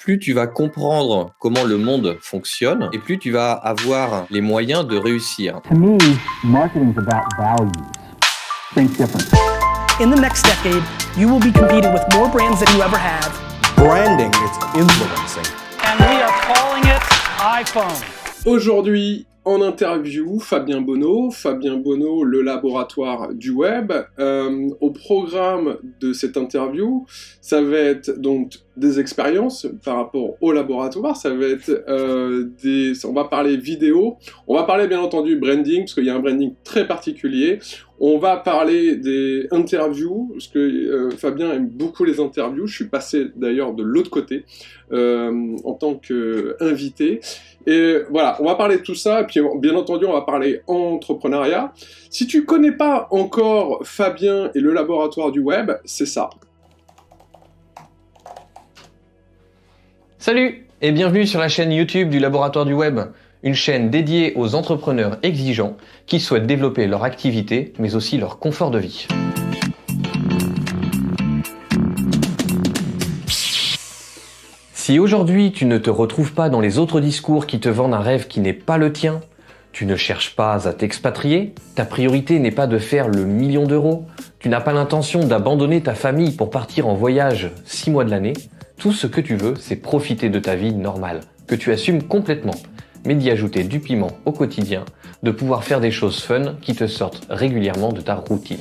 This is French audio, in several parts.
plus tu vas comprendre comment le monde fonctionne et plus tu vas avoir les moyens de réussir. To me, marketing is about values. Think different. In the next decade, you will be competing with more brands than you ever have. Branding, it's influencing. And we are calling it iPhone. Aujourd'hui, en interview, Fabien Bonneau, le laboratoire du web. Au programme de cette interview, ça va être donc des expériences par rapport au laboratoire, ça va être on va parler vidéo, on va parler bien entendu branding, parce qu'il y a un branding très particulier, on va parler des interviews, parce que Fabien aime beaucoup les interviews, je suis passé d'ailleurs de l'autre côté en tant qu'invité. Et voilà, on va parler de tout ça, et puis bien entendu, on va parler entrepreneuriat. Si tu connais pas encore Fabien et le laboratoire du web, c'est ça. Salut et bienvenue sur la chaîne YouTube du laboratoire du web, une chaîne dédiée aux entrepreneurs exigeants qui souhaitent développer leur activité, mais aussi leur confort de vie. Si aujourd'hui tu ne te retrouves pas dans les autres discours qui te vendent un rêve qui n'est pas le tien, tu ne cherches pas à t'expatrier, ta priorité n'est pas de faire le 1 million d'euros, tu n'as pas l'intention d'abandonner ta famille pour partir en voyage 6 mois de l'année, tout ce que tu veux, c'est profiter de ta vie normale, que tu assumes complètement, mais d'y ajouter du piment au quotidien, de pouvoir faire des choses fun qui te sortent régulièrement de ta routine,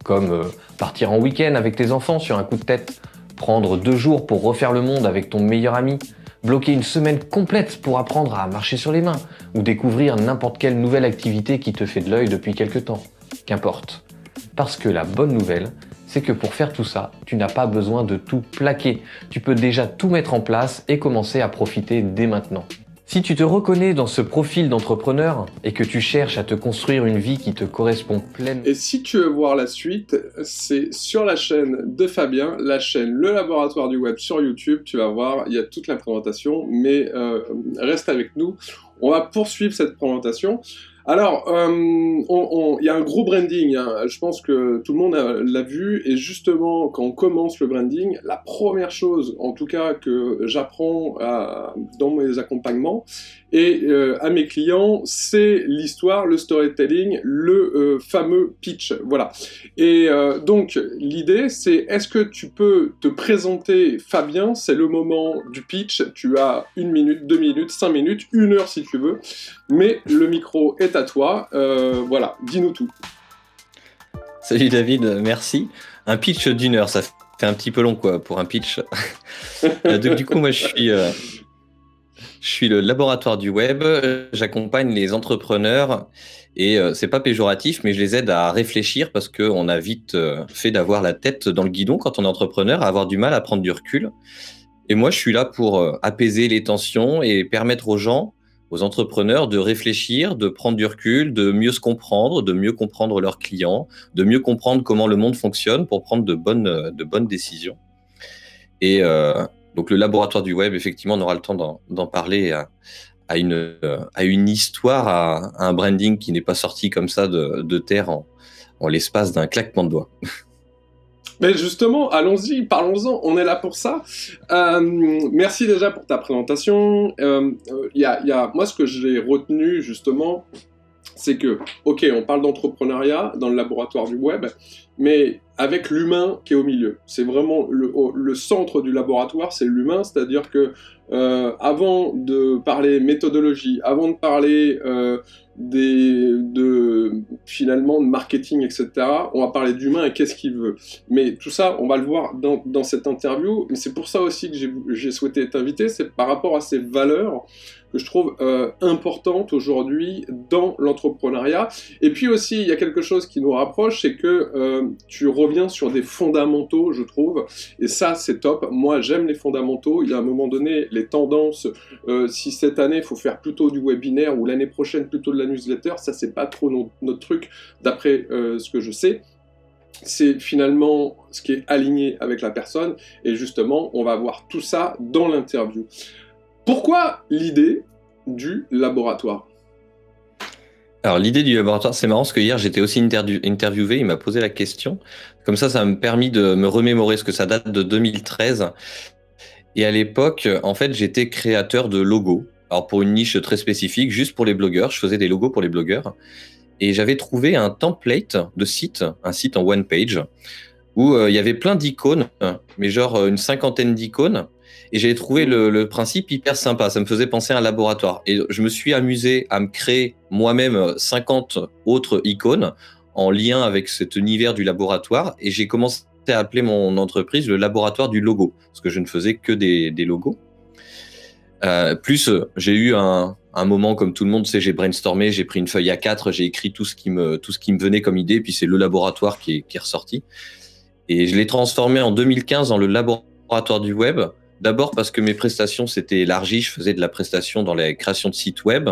comme partir en week-end avec tes enfants sur un coup de tête, prendre 2 jours pour refaire le monde avec ton meilleur ami, bloquer une semaine complète pour apprendre à marcher sur les mains, ou découvrir n'importe quelle nouvelle activité qui te fait de l'œil depuis quelque temps. Qu'importe. Parce que la bonne nouvelle, c'est que pour faire tout ça, tu n'as pas besoin de tout plaquer. Tu peux déjà tout mettre en place et commencer à profiter dès maintenant. Si tu te reconnais dans ce profil d'entrepreneur et que tu cherches à te construire une vie qui te correspond pleinement... Et si tu veux voir la suite, c'est sur la chaîne de Fabien, la chaîne Le Laboratoire du Web sur YouTube. Tu vas voir, il y a toute la présentation, mais reste avec nous. On va poursuivre cette présentation. Alors, il y a un gros branding, hein. Je pense que tout le monde l'a vu, et justement, quand on commence le branding, la première chose, en tout cas, que j'apprends dans mes accompagnements, et à mes clients, c'est l'histoire, le storytelling, le fameux pitch, voilà. Et donc, l'idée, c'est, est-ce que tu peux te présenter, Fabien? C'est le moment du pitch, tu as 1 minute, 2 minutes, 5 minutes, 1 heure si tu veux, mais le micro est à toi, voilà, dis-nous tout. Salut David, merci. Un pitch d'1 heure, ça fait un petit peu long quoi pour un pitch. Donc du coup, moi je suis le laboratoire du web, j'accompagne les entrepreneurs et c'est pas péjoratif, mais je les aide à réfléchir parce qu'on a vite fait d'avoir la tête dans le guidon quand on est entrepreneur, à avoir du mal à prendre du recul. Et moi, je suis là pour apaiser les tensions et permettre aux gens, aux entrepreneurs de réfléchir, de prendre du recul, de mieux se comprendre, de mieux comprendre leurs clients, de mieux comprendre comment le monde fonctionne pour prendre de bonnes décisions. Et donc le laboratoire du web, effectivement, on aura le temps d'en parler à une histoire, à un branding qui n'est pas sorti comme ça de terre en l'espace d'un claquement de doigts. Mais justement, allons-y, parlons-en, on est là pour ça. Merci déjà pour ta présentation. Moi, ce que j'ai retenu, justement, c'est que, ok, on parle d'entrepreneuriat dans le laboratoire du web, mais avec l'humain qui est au milieu. C'est vraiment le centre du laboratoire, c'est l'humain, c'est-à-dire que avant de parler méthodologie, avant de parler finalement de marketing, etc., on va parler d'humain et qu'est-ce qu'il veut. Mais tout ça, on va le voir dans cette interview, mais c'est pour ça aussi que j'ai souhaité t'inviter, c'est par rapport à ces valeurs que je trouve importantes aujourd'hui dans l'entrepreneuriat. Et puis aussi, il y a quelque chose qui nous rapproche, c'est que tu reviens sur des fondamentaux, je trouve, et ça, c'est top. Moi, j'aime les fondamentaux. Il y a un moment donné, les tendances, si cette année, il faut faire plutôt du webinaire ou l'année prochaine, plutôt de la newsletter, ça, c'est pas trop notre truc, d'après ce que je sais. C'est finalement ce qui est aligné avec la personne, et justement, on va voir tout ça dans l'interview. Pourquoi l'idée du laboratoire? Alors l'idée du laboratoire, c'est marrant parce que hier j'étais aussi interviewé, il m'a posé la question. Comme ça m'a permis de me remémorer, parce que ça date de 2013. Et à l'époque, en fait, j'étais créateur de logos. Alors pour une niche très spécifique, juste pour les blogueurs, je faisais des logos pour les blogueurs. Et j'avais trouvé un template de site, un site en one page, où il y avait plein d'icônes, mais genre une cinquantaine d'icônes. Et j'avais trouvé le principe hyper sympa. Ça me faisait penser à un laboratoire. Et je me suis amusé à me créer moi-même 50 autres icônes en lien avec cet univers du laboratoire. Et j'ai commencé à appeler mon entreprise le laboratoire du logo, parce que je ne faisais que des logos. J'ai eu un moment comme tout le monde, tu sais, j'ai brainstormé, j'ai pris une feuille A4, j'ai écrit tout ce qui me venait comme idée, puis c'est le laboratoire qui est ressorti. Et je l'ai transformé en 2015 dans le laboratoire du web. D'abord parce que mes prestations s'étaient élargies, je faisais de la prestation dans la création de sites web.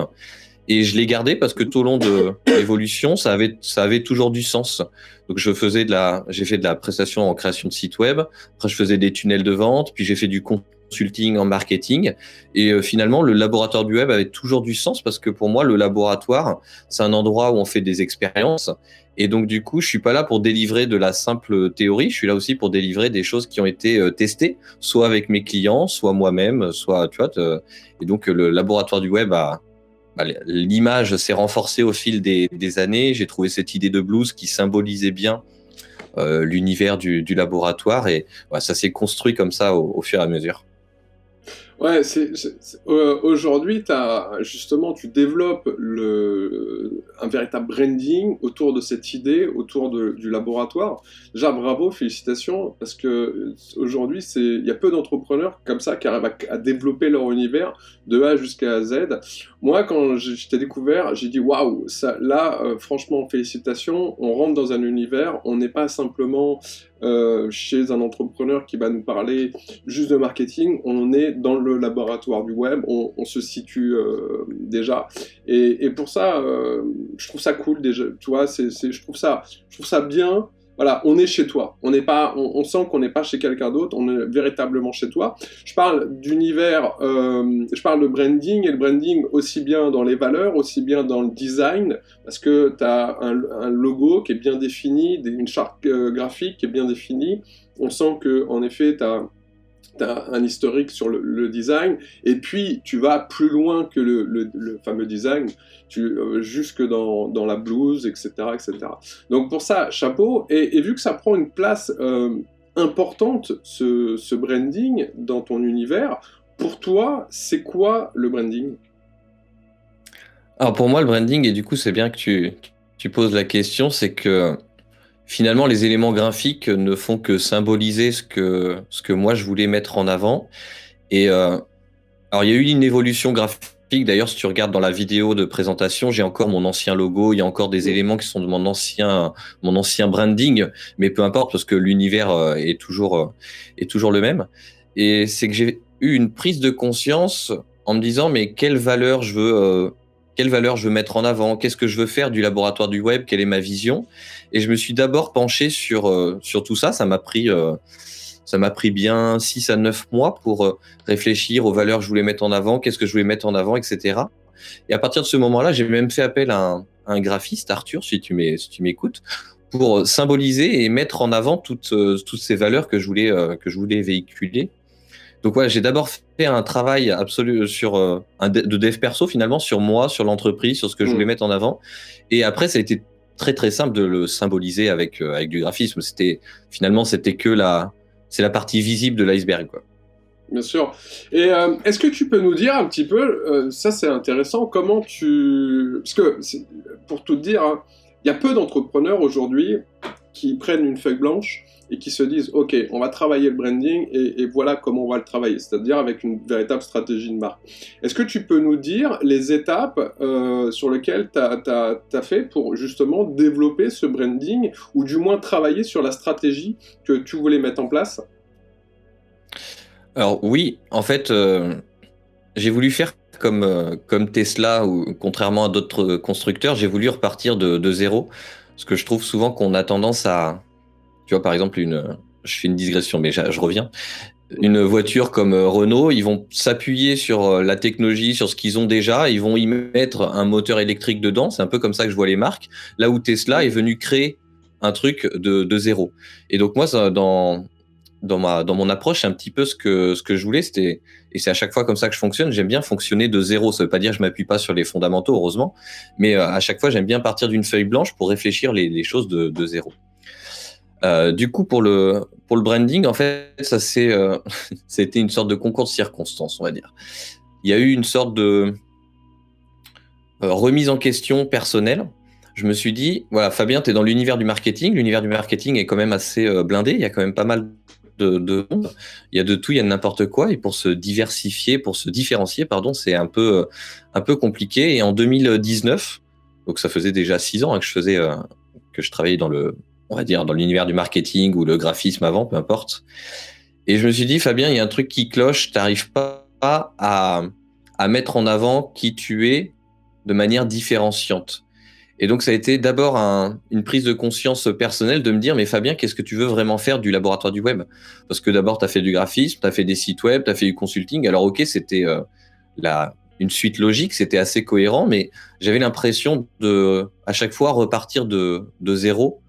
Et je l'ai gardé parce que tout au long de l'évolution, ça avait toujours du sens. Donc j'ai fait de la prestation en création de sites web. Après, je faisais des tunnels de vente, puis j'ai fait du consulting en marketing. Et finalement, le laboratoire du web avait toujours du sens parce que pour moi, le laboratoire, c'est un endroit où on fait des expériences. Et donc, du coup, je suis pas là pour délivrer de la simple théorie. Je suis là aussi pour délivrer des choses qui ont été testées, soit avec mes clients, soit moi-même, soit, tu vois. Et donc, le laboratoire du web l'image s'est renforcée au fil des années. J'ai trouvé cette idée de blouse qui symbolisait bien l'univers du laboratoire. Et ça s'est construit comme ça au fur et à mesure. Ouais, aujourd'hui, tu développes un véritable branding autour de cette idée, autour du laboratoire. Déjà, bravo, félicitations, parce que aujourd'hui, il y a peu d'entrepreneurs comme ça qui arrivent à développer leur univers de A jusqu'à Z. Moi, quand je t'ai découvert, j'ai dit waouh, franchement, félicitations. On rentre dans un univers, on n'est pas simplement chez un entrepreneur qui va nous parler juste de marketing, on est dans le laboratoire du web, on se situe déjà, et pour ça je trouve ça cool déjà, tu vois, je trouve ça bien. Voilà, on est chez toi. On sent qu'on n'est pas chez quelqu'un d'autre, on est véritablement chez toi. Je parle d'univers, je parle de branding, et le branding aussi bien dans les valeurs, aussi bien dans le design, parce que tu as un logo qui est bien défini, une charte graphique qui est bien définie. On sent qu'en effet, tu as un historique sur le design, et puis tu vas plus loin que le fameux design, jusque dans la blouse, etc., etc. Donc pour ça, chapeau, et vu que ça prend une place importante, ce branding, dans ton univers, pour toi, c'est quoi le branding ? Alors pour moi, le branding, et du coup c'est bien que tu poses la question, c'est que finalement, les éléments graphiques ne font que symboliser ce que moi je voulais mettre en avant. Et alors, il y a eu une évolution graphique. D'ailleurs, si tu regardes dans la vidéo de présentation, j'ai encore mon ancien logo. Il y a encore des éléments qui sont de mon ancien branding, mais peu importe parce que l'univers est toujours le même. Et c'est que j'ai eu une prise de conscience en me disant mais quelle valeur je veux mettre en avant, qu'est-ce que je veux faire du laboratoire du web, quelle est ma vision. Et je me suis d'abord penché sur tout ça. Ça m'a pris bien 6 à 9 mois pour réfléchir aux valeurs que je voulais mettre en avant, qu'est-ce que je voulais mettre en avant, etc. Et à partir de ce moment-là, j'ai même fait appel à un graphiste, Arthur, si tu m'écoutes, pour symboliser et mettre en avant toutes ces valeurs que je voulais véhiculer. Donc ouais, j'ai d'abord fait un travail absolu sur de dev perso finalement, sur moi, sur l'entreprise, sur ce que je voulais mettre en avant. Et après, ça a été très très simple de le symboliser avec du graphisme. C'était que la partie visible de l'iceberg, quoi. Bien sûr. Et est-ce que tu peux nous dire un petit peu, ça c'est intéressant, parce que pour tout te dire, hein, il y a peu d'entrepreneurs aujourd'hui qui prennent une feuille blanche et qui se disent ok, on va travailler le branding et voilà comment on va le travailler, c'est-à-dire avec une véritable stratégie de marque. Est-ce que tu peux nous dire les étapes sur lesquelles tu as fait pour justement développer ce branding, ou du moins travailler sur la stratégie que tu voulais mettre en place ? Alors oui, en fait, j'ai voulu faire comme Tesla, ou contrairement à d'autres constructeurs, j'ai voulu repartir de zéro, parce que je trouve souvent qu'on a tendance à, tu vois, par exemple, je fais une digression, mais je reviens. Une voiture comme Renault, ils vont s'appuyer sur la technologie, sur ce qu'ils ont déjà, ils vont y mettre un moteur électrique dedans. C'est un peu comme ça que je vois les marques. Là où Tesla est venu créer un truc de zéro. Et donc moi, dans mon approche, c'est un petit peu ce que je voulais. Et c'est à chaque fois comme ça que je fonctionne. J'aime bien fonctionner de zéro. Ça veut pas dire que je m'appuie pas sur les fondamentaux, heureusement. Mais à chaque fois, j'aime bien partir d'une feuille blanche pour réfléchir les choses de zéro. Du coup, pour le branding, en fait, ça a été une sorte de concours de circonstances, on va dire. Il y a eu une sorte de remise en question personnelle. Je me suis dit, voilà, Fabien, tu es dans l'univers du marketing. L'univers du marketing est quand même assez blindé. Il y a quand même pas mal de monde. Il y a de tout, il y a de n'importe quoi. Et pour se différencier, pardon, c'est un peu compliqué. Et en 2019, donc ça faisait déjà 6 ans que je travaillais on va dire, dans l'univers du marketing ou le graphisme avant, peu importe. Et je me suis dit, Fabien, il y a un truc qui cloche. T'arrives pas à mettre en avant qui tu es de manière différenciante. Et donc, ça a été d'abord une prise de conscience personnelle de me dire, mais Fabien, qu'est-ce que tu veux vraiment faire du laboratoire du web? Parce que d'abord, tu as fait du graphisme, tu as fait des sites web, tu as fait du consulting. Alors, ok, c'était une suite logique, c'était assez cohérent, mais j'avais l'impression à chaque fois, repartir de zéro.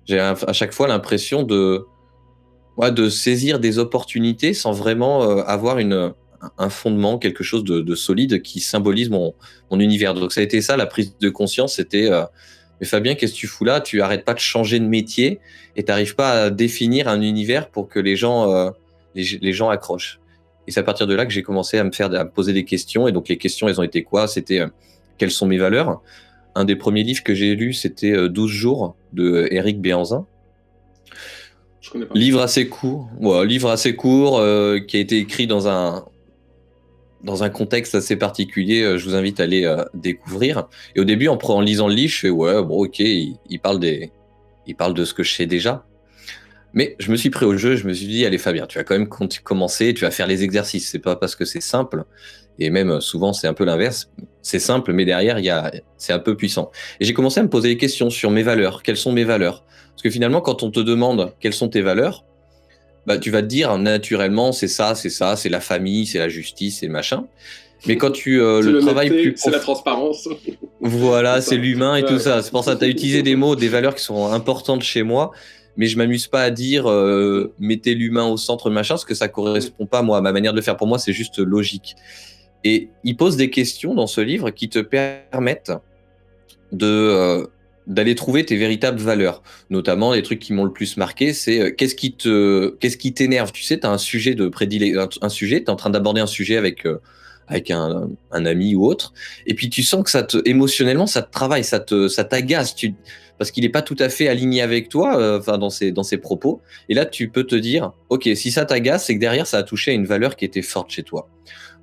J'ai à chaque fois l'impression de saisir des opportunités sans vraiment avoir un fondement, quelque chose de solide qui symbolise mon univers. Donc ça a été ça, la prise de conscience, c'était mais Fabien, qu'est-ce que tu fous là? Tu arrêtes pas de changer de métier et t'arrives pas à définir un univers pour que les gens accrochent. Et c'est à partir de là que j'ai commencé à me poser des questions. Et donc les questions, elles ont été quoi? C'était quelles sont mes valeurs? Un des premiers livres que j'ai lu, c'était 12 jours de Eric Béhanzin. Je connais pas. Livre assez court, qui a été écrit dans un contexte assez particulier. Je vous invite à aller découvrir. Et au début, en lisant le livre, je fais ouais, bon, ok, il parle de ce que je sais déjà. Mais je me suis pris au jeu, je me suis dit, allez Fabien, tu vas quand même commencer, tu vas faire les exercices. C'est pas parce que c'est simple, et même souvent c'est un peu l'inverse. C'est simple, mais derrière, c'est un peu puissant. Et j'ai commencé à me poser des questions sur mes valeurs. Quelles sont mes valeurs? Parce que finalement, quand on te demande quelles sont tes valeurs, bah, tu vas te dire naturellement, c'est ça, c'est la famille, c'est la justice, c'est le machin. Mais quand tu le travail plus c'est la transparence. Voilà, c'est l'humain et tout ça. C'est pour ça que tu as utilisé des mots, des valeurs qui sont importantes chez moi. Mais je m'amuse pas à dire mettez l'humain au centre, machin, parce que ça correspond pas moi à ma manière de faire. Pour moi, c'est juste logique. Et il pose des questions dans ce livre qui te permettent d'aller trouver tes véritables valeurs. Notamment, les trucs qui m'ont le plus marqué, c'est qu'est-ce qui t'énerve. Tu sais, tu as un sujet un sujet, tu es en train d'aborder un sujet avec un ami ou autre, et puis tu sens que émotionnellement, ça te travaille, ça t'agace, parce qu'il n'est pas tout à fait aligné avec toi, dans ses propos. Et là, tu peux te dire, ok, si ça t'agace, c'est que derrière, ça a touché à une valeur qui était forte chez toi.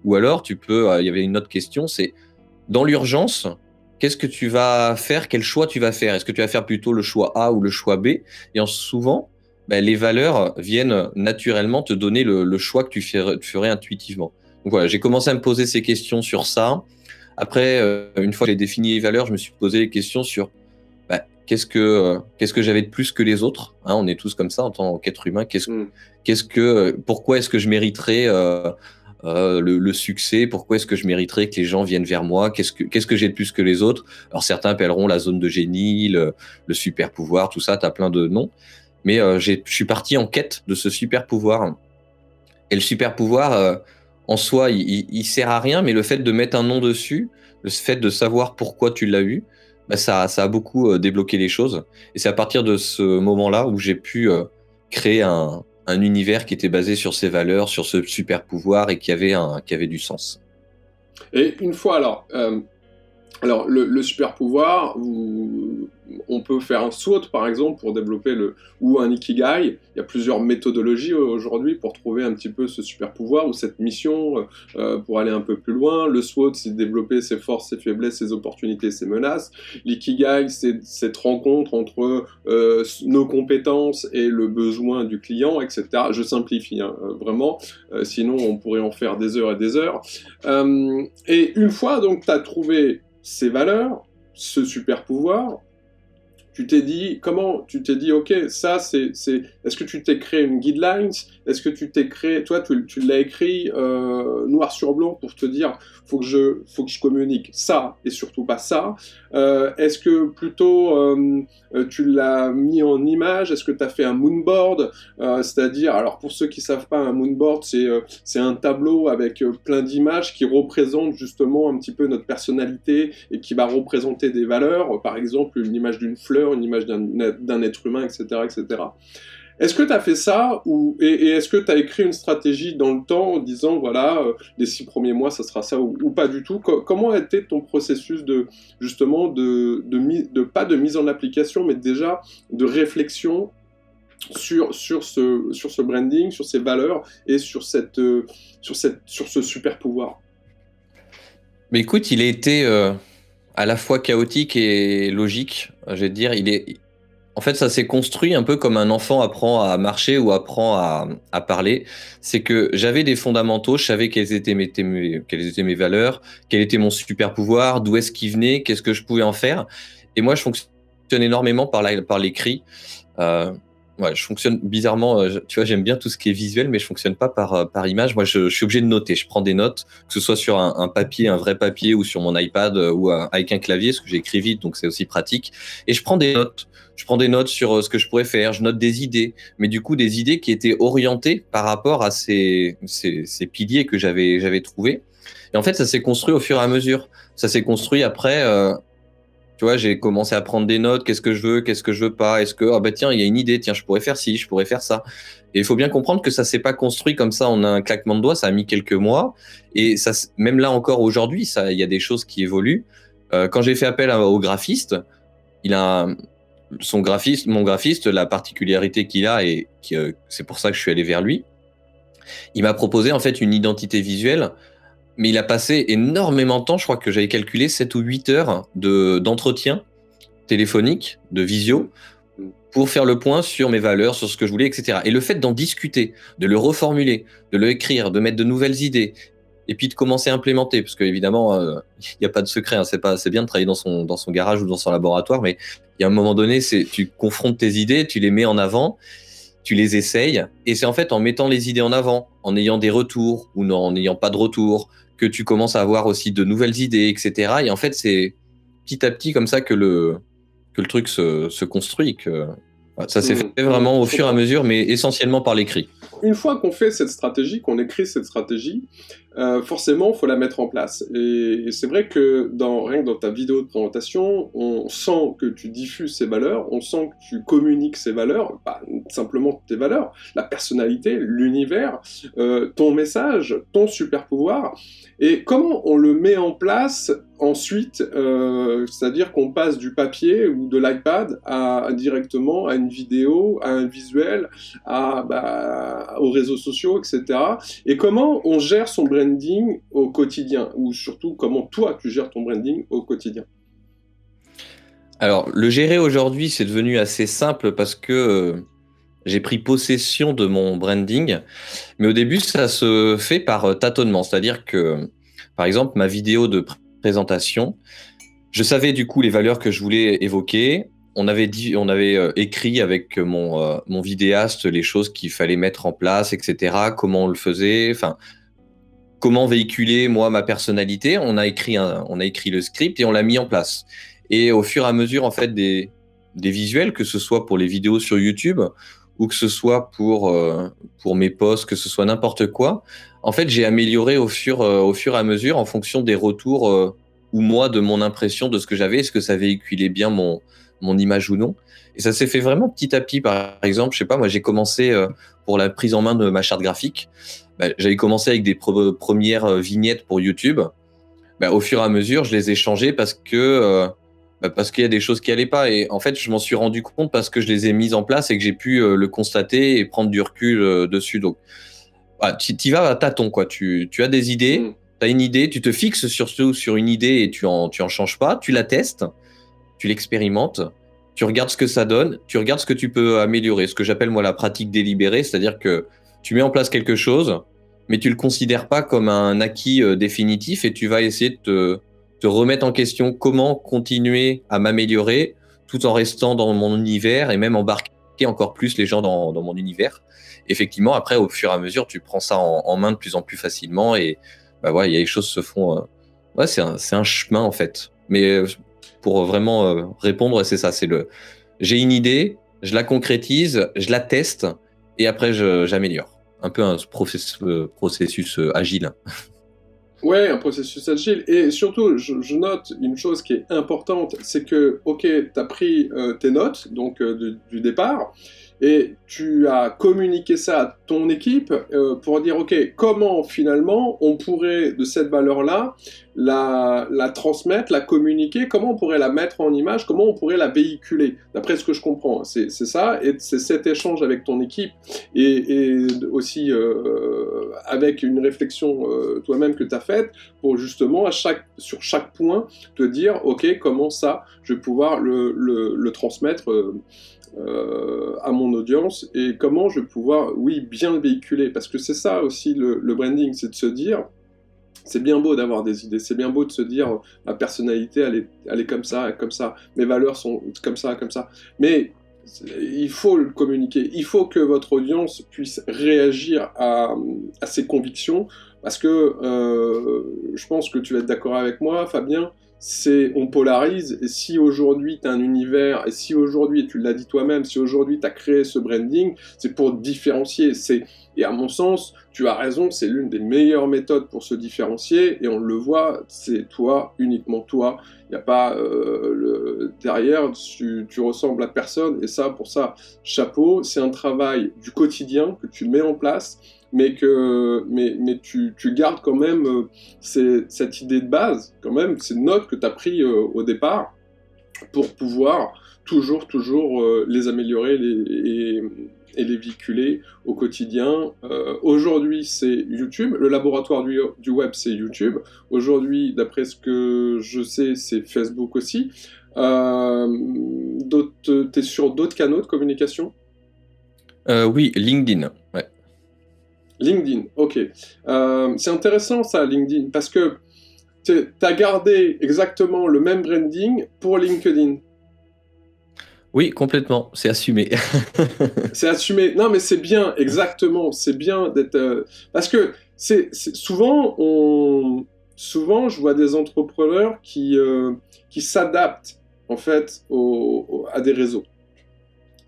Ou alors, il y avait une autre question, c'est dans l'urgence, qu'est-ce que tu vas faire? Quel choix tu vas faire? Est-ce que tu vas faire plutôt le choix A ou le choix B? Et souvent, les valeurs viennent naturellement te donner le choix que tu ferais intuitivement. Donc voilà, j'ai commencé à me poser ces questions sur ça. Après, une fois que j'ai défini les valeurs, je me suis posé les questions sur qu'est-ce que j'avais de plus que les autres, hein, on est tous comme ça en tant qu'être humain. Pourquoi est-ce que je mériterais le succès? Pourquoi est-ce que je mériterais que les gens viennent vers moi? Qu'est-ce que j'ai de plus que les autres? Alors certains appelleront la zone de génie, le super pouvoir, tout ça, t'as plein de noms. Mais je suis parti en quête de ce super pouvoir. Et le super pouvoir, en soi, il sert à rien, mais le fait de mettre un nom dessus, le fait de savoir pourquoi tu l'as eu, ça a beaucoup débloqué les choses. Et c'est à partir de ce moment-là où j'ai pu créer un univers qui était basé sur ces valeurs, sur ce super pouvoir et qui avait du sens. Et une fois, alors le super pouvoir, on peut faire un SWOT par exemple pour développer ou un Ikigai. Il y a plusieurs méthodologies aujourd'hui pour trouver un petit peu ce super pouvoir ou cette mission pour aller un peu plus loin. Le SWOT, c'est développer ses forces, ses faiblesses, ses opportunités, ses menaces. L'Ikigai, c'est cette rencontre entre nos compétences et le besoin du client, etc. Je simplifie vraiment, sinon on pourrait en faire des heures et des heures. Et une fois donc tu as trouvé ces valeurs, ce super pouvoir, tu t'es dit, ok, ça c'est, est-ce que tu t'es créé une guidelines? Est-ce que tu t'es créé, toi, tu l'as écrit noir sur blanc pour te dire, faut que je communique ça et surtout pas ça. Est-ce que plutôt tu l'as mis en image? Est-ce que tu as fait un moonboard? C'est-à-dire, alors pour ceux qui savent pas, un moonboard, c'est un tableau avec plein d'images qui représentent justement un petit peu notre personnalité et qui va représenter des valeurs, par exemple une image d'une fleur, une image d'un être humain, etc., etc. Est-ce que tu as fait ça et est-ce que tu as écrit une stratégie dans le temps en disant, voilà, les 6 premiers mois, ça sera ça ou pas du tout? Comment a été ton processus justement pas de mise en application, mais déjà de réflexion sur ce branding, sur ces valeurs et sur ce super pouvoir? Mais écoute, il a été à la fois chaotique et logique. Je vais te dire, en fait, ça s'est construit un peu comme un enfant apprend à marcher ou apprend à parler. C'est que j'avais des fondamentaux, je savais quelles étaient mes valeurs, quel était mon super pouvoir, d'où est-ce qu'il venait, qu'est-ce que je pouvais en faire. Et moi, je fonctionne énormément par l'écrit. Ouais, je fonctionne bizarrement, tu vois, j'aime bien tout ce qui est visuel, mais je fonctionne pas par image. Moi, je suis obligé de noter. Je prends des notes, que ce soit sur un papier, un vrai papier, ou sur mon iPad, ou avec un clavier, parce que j'écris vite, donc c'est aussi pratique. Et je prends des notes. Je prends des notes sur ce que je pourrais faire. Je note des idées, mais du coup, des idées qui étaient orientées par rapport à ces piliers que j'avais trouvés. Et en fait, ça s'est construit au fur et à mesure. Ça s'est construit après. Tu vois, j'ai commencé à prendre des notes, qu'est-ce que je veux pas, est-ce que, ah bah tiens, il y a une idée, tiens, je pourrais faire ci, je pourrais faire ça. Et il faut bien comprendre que ça s'est pas construit comme ça en un claquement de doigts, ça a mis quelques mois. Et ça, même là encore aujourd'hui, il y a des choses qui évoluent. Quand j'ai fait appel au graphiste, mon graphiste, la particularité qu'il a, et c'est pour ça que je suis allé vers lui, il m'a proposé en fait une identité visuelle. Mais il a passé énormément de temps, je crois que j'avais calculé 7 ou 8 heures d'entretien téléphonique, de visio, pour faire le point sur mes valeurs, sur ce que je voulais, etc. Et le fait d'en discuter, de le reformuler, de le écrire, de mettre de nouvelles idées, et puis de commencer à implémenter, parce qu'évidemment, il n'y a pas de secret, hein, c'est bien de travailler dans son garage ou dans son laboratoire, mais il y a un moment donné, tu confrontes tes idées, tu les mets en avant, tu les essayes, et c'est en fait en mettant les idées en avant, en ayant des retours ou en n'ayant pas de retours, que tu commences à avoir aussi de nouvelles idées, etc. Et en fait, c'est petit à petit comme ça que le truc se construit. Ça s'est fait vraiment au fur et à mesure, mais essentiellement par l'écrit. Une fois qu'on fait cette stratégie, qu'on écrit cette stratégie, forcément, il faut la mettre en place. Et c'est vrai que rien que dans ta vidéo de présentation, on sent que tu diffuses ces valeurs, on sent que tu communiques ces valeurs, pas simplement tes valeurs, la personnalité, l'univers, ton message, ton super pouvoir. Et comment on le met en place ensuite, c'est-à-dire qu'on passe du papier ou de l'iPad directement à une vidéo, à un visuel, aux réseaux sociaux, etc. Et comment on gère son branding au quotidien, ou surtout comment toi tu gères ton branding au quotidien? Alors, le gérer aujourd'hui, c'est devenu assez simple parce que j'ai pris possession de mon branding, mais au début, ça se fait par tâtonnement. C'est-à-dire que, par exemple, ma vidéo de présentation, je savais du coup les valeurs que je voulais évoquer. On avait écrit avec mon vidéaste les choses qu'il fallait mettre en place, etc. Comment on le faisait, enfin, comment véhiculer moi ma personnalité. On a écrit le script et on l'a mis en place. Et au fur et à mesure, en fait, des visuels, que ce soit pour les vidéos sur YouTube ou que ce soit pour mes posts, que ce soit n'importe quoi, en fait, j'ai amélioré au fur et à mesure en fonction des retours ou moi de mon impression de ce que j'avais, est-ce que ça véhiculait bien mon image ou non. Et ça s'est fait vraiment petit à petit. Par exemple, je sais pas, moi j'ai commencé pour la prise en main de ma charte graphique. J'avais commencé avec des premières vignettes pour YouTube. Au fur et à mesure, je les ai changées parce qu'il y a des choses qui allaient pas. Et en fait, je m'en suis rendu compte parce que je les ai mises en place et que j'ai pu le constater et prendre du recul dessus. Donc, t'y vas à tâtons, quoi. Tu as des idées, t'as une idée, tu te fixes sur une idée et tu en changes pas, tu la testes, tu l'expérimentes, tu regardes ce que ça donne, tu regardes ce que tu peux améliorer, ce que j'appelle moi la pratique délibérée, c'est-à-dire que tu mets en place quelque chose, mais tu le considères pas comme un acquis définitif et tu vas essayer de te remettre en question comment continuer à m'améliorer tout en restant dans mon univers et même embarquer encore plus les gens dans mon univers. Effectivement, après, au fur et à mesure, tu prends ça en main de plus en plus facilement et bah voilà, les choses se font. Ouais, c'est un chemin en fait. Mais pour vraiment répondre, c'est ça. J'ai une idée, je la concrétise, je la teste et après j'améliore. Un peu un processus agile. Ouais, un processus agile. Et surtout, je note une chose qui est importante, c'est que, ok, tu as pris tes notes, donc du départ, et tu as communiqué ça à ton équipe pour dire, ok, comment finalement on pourrait, de cette valeur-là, la transmettre, la communiquer, comment on pourrait la mettre en image, comment on pourrait la véhiculer, d'après ce que je comprends. C'est ça, et c'est cet échange avec ton équipe, et aussi avec une réflexion toi-même que tu as faite, pour justement, sur chaque point, te dire, ok, comment ça, je vais pouvoir le transmettre à mon audience, et comment je vais pouvoir, oui, bien le véhiculer, parce que c'est ça aussi le branding, c'est de se dire, c'est bien beau d'avoir des idées, c'est bien beau de se dire, ma personnalité, elle est comme ça, mes valeurs sont comme ça, mais il faut le communiquer, il faut que votre audience puisse réagir à ses convictions, parce que je pense que tu vas être d'accord avec moi, Fabien, on polarise, et si aujourd'hui tu as un univers, et si aujourd'hui, et tu l'as dit toi-même, si aujourd'hui tu as créé ce branding, c'est pour te différencier, et à mon sens, tu as raison, c'est l'une des meilleures méthodes pour se différencier, et on le voit, c'est toi, uniquement toi, il n'y a pas derrière, tu ressembles à personne, et ça, pour ça, chapeau, c'est un travail du quotidien que tu mets en place, mais tu gardes quand même cette idée de base, quand même, ces notes que tu as pris au départ, pour pouvoir toujours les améliorer et les véhiculer au quotidien. Aujourd'hui, c'est YouTube. Le laboratoire du web, c'est YouTube. Aujourd'hui, d'après ce que je sais, c'est Facebook aussi. T'es sur d'autres canaux de communication ? Oui, LinkedIn. Ouais. LinkedIn, ok. C'est intéressant ça, LinkedIn, parce que tu as gardé exactement le même branding pour LinkedIn. Oui, complètement, c'est assumé. C'est assumé. Non, mais c'est bien, exactement. C'est bien d'être... parce que souvent, je vois des entrepreneurs qui s'adaptent, en fait, à des réseaux.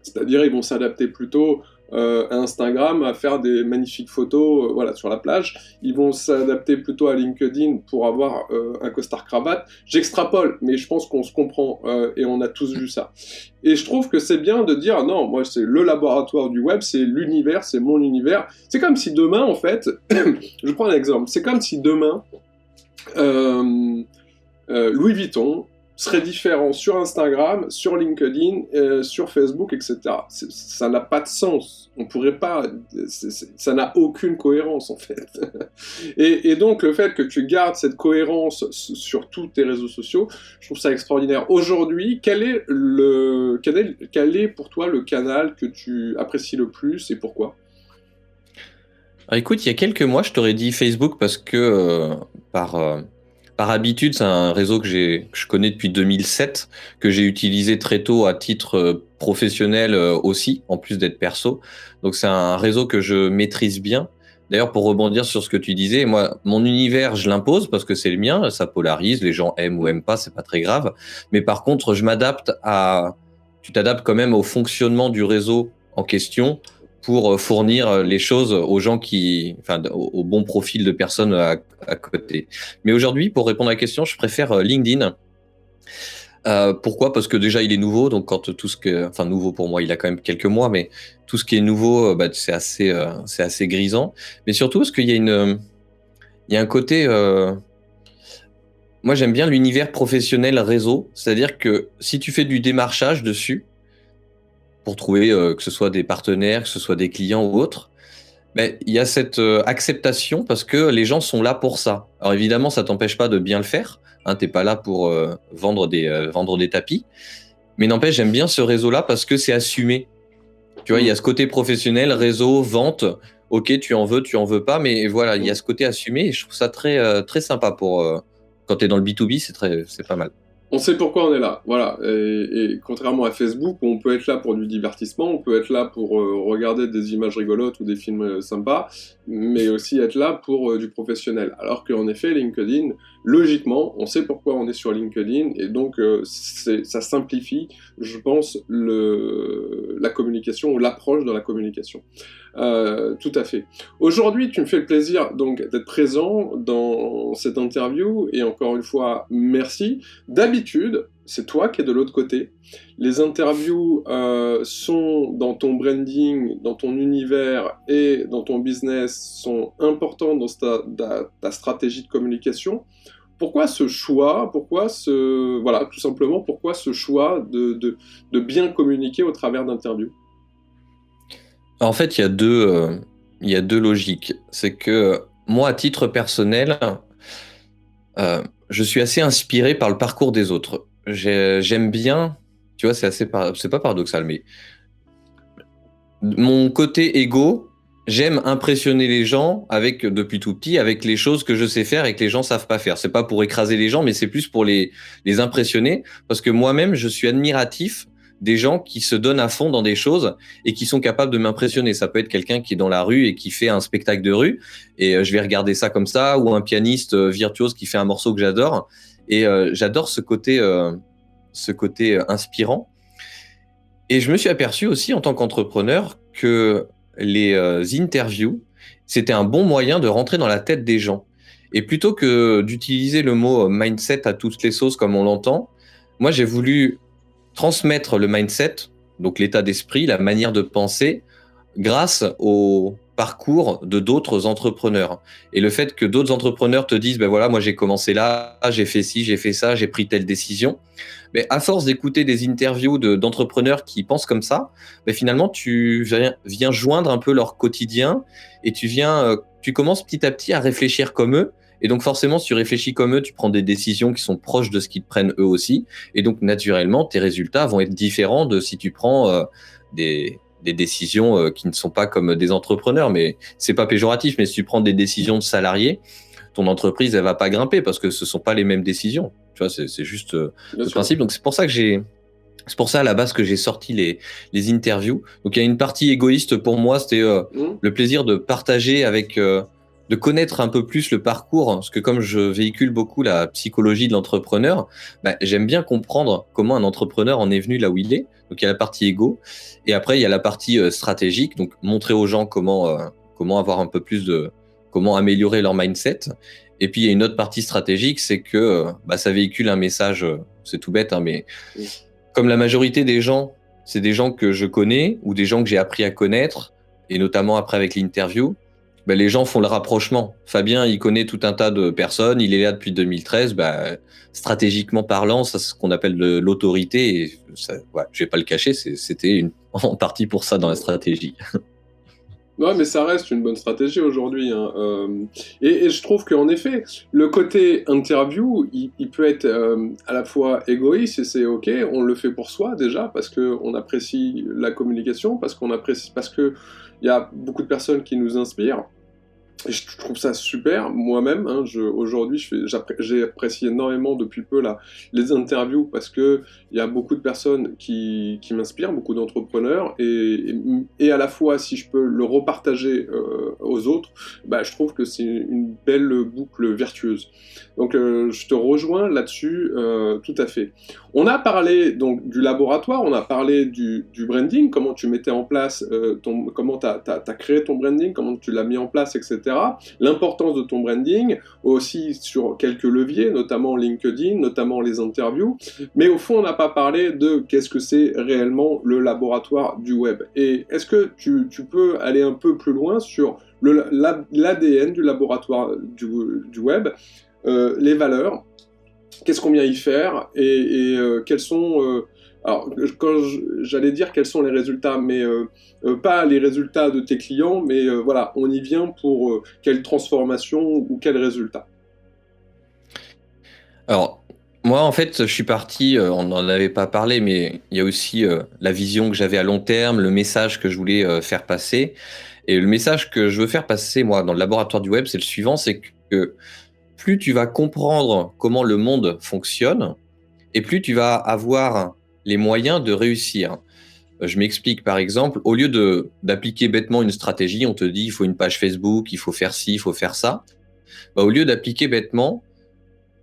C'est-à-dire, ils vont s'adapter plutôt à Instagram, à faire des magnifiques photos voilà, sur la plage. Ils vont s'adapter plutôt à LinkedIn pour avoir un costard-cravate. J'extrapole, mais je pense qu'on se comprend et on a tous vu ça. Et je trouve que c'est bien de dire, non, moi c'est le laboratoire du web, c'est l'univers, c'est mon univers. C'est comme si demain, en fait, je prends un exemple, c'est comme si demain, Louis Vuitton serait différent sur Instagram, sur LinkedIn, sur Facebook, etc. Ça n'a pas de sens. On pourrait pas... ça n'a aucune cohérence, en fait. et donc, le fait que tu gardes cette cohérence sur tous tes réseaux sociaux, je trouve ça extraordinaire. Aujourd'hui, quel est pour toi le canal que tu apprécies le plus et pourquoi ? Alors, écoute, il y a quelques mois, je t'aurais dit Facebook parce que par habitude, c'est un réseau que je connais depuis 2007, que j'ai utilisé très tôt à titre professionnel aussi, en plus d'être perso. Donc c'est un réseau que je maîtrise bien. D'ailleurs, pour rebondir sur ce que tu disais, moi, mon univers, je l'impose parce que c'est le mien, ça polarise, les gens aiment ou aiment pas, c'est pas très grave. Mais par contre, tu t'adaptes quand même au fonctionnement du réseau en question pour fournir les choses aux gens au bon profil de personnes à côté. Mais aujourd'hui, pour répondre à la question, je préfère LinkedIn. Pourquoi ? Parce que déjà, il est nouveau, donc quand nouveau pour moi, il a quand même quelques mois, mais tout ce qui est nouveau, c'est assez grisant. Mais surtout, parce qu'il y a un côté... Moi, j'aime bien l'univers professionnel réseau, c'est-à-dire que si tu fais du démarchage dessus, pour trouver que ce soit des partenaires, que ce soit des clients ou autres, il y a cette acceptation parce que les gens sont là pour ça. Alors évidemment, ça t'empêche pas de bien le faire. Hein, t'es pas là pour vendre des tapis. Mais n'empêche, j'aime bien ce réseau-là parce que c'est assumé. Tu vois, il y a ce côté professionnel, réseau, vente. Ok, tu en veux pas, mais voilà, il y a ce côté assumé et je trouve ça très, très sympa pour quand t'es dans le B2B, c'est pas mal. On sait pourquoi on est là, voilà. Et contrairement à Facebook, où on peut être là pour du divertissement, on peut être là pour regarder des images rigolotes ou des films sympas, mais aussi être là pour du professionnel. Alors qu'en effet, LinkedIn, logiquement, on sait pourquoi on est sur LinkedIn, et donc ça simplifie, je pense, la communication ou l'approche de la communication. Tout à fait. Aujourd'hui, tu me fais le plaisir donc d'être présent dans cette interview, et encore une fois, merci. D'habitude, c'est toi qui es de l'autre côté. Les interviews sont dans ton branding, dans ton univers et dans ton business, sont importantes dans ta stratégie de communication. Pourquoi ce choix? Voilà, tout simplement, pourquoi ce choix de bien communiquer au travers d'interviews? En fait, il y a deux logiques. C'est que moi, à titre personnel, je suis assez inspiré par le parcours des autres. J'aime bien, tu vois, c'est pas paradoxal, mais mon côté égo, j'aime impressionner les gens depuis tout petit, avec les choses que je sais faire et que les gens savent pas faire. C'est pas pour écraser les gens, mais c'est plus pour les impressionner, parce que moi-même, je suis admiratif des gens qui se donnent à fond dans des choses et qui sont capables de m'impressionner. Ça peut être quelqu'un qui est dans la rue et qui fait un spectacle de rue, et je vais regarder ça comme ça, ou un pianiste virtuose qui fait un morceau que j'adore. Et j'adore ce côté inspirant. Et je me suis aperçu aussi en tant qu'entrepreneur que les interviews, c'était un bon moyen de rentrer dans la tête des gens. Et plutôt que d'utiliser le mot mindset à toutes les sauces comme on l'entend, moi j'ai voulu transmettre le mindset, donc l'état d'esprit, la manière de penser, grâce au parcours de d'autres entrepreneurs. Et le fait que d'autres entrepreneurs te disent, ben voilà, moi j'ai commencé là, j'ai fait ci, j'ai fait ça, j'ai pris telle décision. Mais à force d'écouter des interviews d'entrepreneurs qui pensent comme ça, ben finalement tu viens joindre un peu leur quotidien, et tu commences petit à petit à réfléchir comme eux. Et donc forcément, si tu réfléchis comme eux, tu prends des décisions qui sont proches de ce qu'ils prennent eux aussi. Et donc naturellement, tes résultats vont être différents de si tu prends des décisions qui ne sont pas comme des entrepreneurs. Mais c'est pas péjoratif, mais si tu prends des décisions de salariés, ton entreprise, elle va pas grimper parce que ce sont pas les mêmes décisions. Tu vois, c'est juste le principe. Donc c'est pour ça à la base que j'ai sorti les interviews. Donc il y a une partie égoïste pour moi, c'était le plaisir de partager de connaître un peu plus le parcours, parce que comme je véhicule beaucoup la psychologie de l'entrepreneur, bah, j'aime bien comprendre comment un entrepreneur en est venu là où il est. Donc il y a la partie égo, et après il y a la partie stratégique, donc montrer aux gens comment avoir un peu plus comment améliorer leur mindset. Et puis il y a une autre partie stratégique, c'est que ça véhicule un message, c'est tout bête, hein, mais comme la majorité des gens, c'est des gens que je connais ou des gens que j'ai appris à connaître, et notamment après avec l'interview, les gens font le rapprochement. Fabien, il connaît tout un tas de personnes, il est là depuis 2013. Stratégiquement parlant, ça, c'est ce qu'on appelle de l'autorité. Et ça, je vais pas le cacher, c'était en partie pour ça dans la stratégie. Ouais, mais ça reste une bonne stratégie aujourd'hui. Hein. Et je trouve qu'en effet, le côté interview, il peut être à la fois égoïste, et c'est ok, on le fait pour soi déjà, parce qu'on apprécie la communication, parce qu'il y a beaucoup de personnes qui nous inspirent. Et je trouve ça super, moi-même. Hein, aujourd'hui, j'ai apprécié énormément depuis peu les interviews, parce que il y a beaucoup de personnes qui m'inspirent, beaucoup d'entrepreneurs, et à la fois, si je peux le repartager aux autres, je trouve que c'est une belle boucle vertueuse. Donc, je te rejoins là-dessus tout à fait. On a parlé donc du laboratoire, on a parlé du branding, comment tu mettais en place comment t'as créé ton branding, comment tu l'as mis en place, etc. L'importance de ton branding, aussi sur quelques leviers, notamment LinkedIn, notamment les interviews. Mais au fond, on n'a pas parlé de qu'est-ce que c'est réellement le laboratoire du web. Et est-ce que tu peux aller un peu plus loin sur l'ADN du laboratoire du web, les valeurs, qu'est-ce qu'on vient y faire, et quels sont... alors, quand j'allais dire quels sont les résultats, mais pas les résultats de tes clients, mais voilà, on y vient pour quelle transformation ou quel résultat. Alors, moi, en fait, je suis parti, on n'en avait pas parlé, mais il y a aussi la vision que j'avais à long terme, le message que je voulais faire passer. Et le message que je veux faire passer, moi, dans le laboratoire du web, c'est le suivant, c'est que plus tu vas comprendre comment le monde fonctionne, et plus tu vas avoir les moyens de réussir. Je m'explique, par exemple, au lieu d'appliquer bêtement une stratégie, on te dit il faut une page Facebook, il faut faire ci, il faut faire ça. Bah, au lieu d'appliquer bêtement,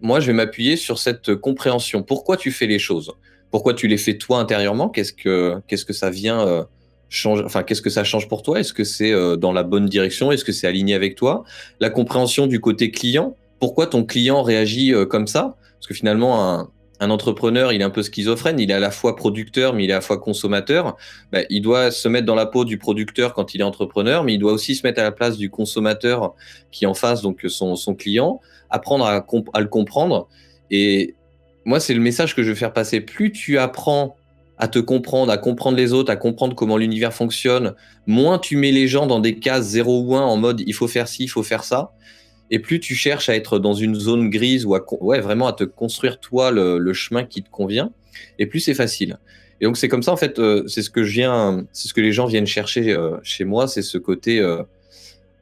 moi je vais m'appuyer sur cette compréhension. Pourquoi tu fais les choses? Pourquoi tu les fais toi intérieurement? Qu'est-ce que ça vient changer? Enfin, qu'est-ce que ça change pour toi? Est-ce que c'est dans la bonne direction? Est-ce que c'est aligné avec toi? La compréhension du côté client. Pourquoi ton client réagit comme ça? Parce que finalement, un entrepreneur, il est un peu schizophrène, il est à la fois producteur, mais il est à la fois consommateur. Bah, il doit se mettre dans la peau du producteur quand il est entrepreneur, mais il doit aussi se mettre à la place du consommateur qui est en face, donc son client, apprendre à le comprendre. Et moi, c'est le message que je veux faire passer. Plus tu apprends à te comprendre, à comprendre les autres, à comprendre comment l'univers fonctionne, moins tu mets les gens dans des cases 0 ou 1 en mode il faut faire ci, il faut faire ça. Et plus tu cherches à être dans une zone grise ou vraiment à te construire toi le chemin qui te convient, et plus c'est facile. Et donc c'est comme ça en fait, c'est ce que les gens viennent chercher chez moi, c'est ce côté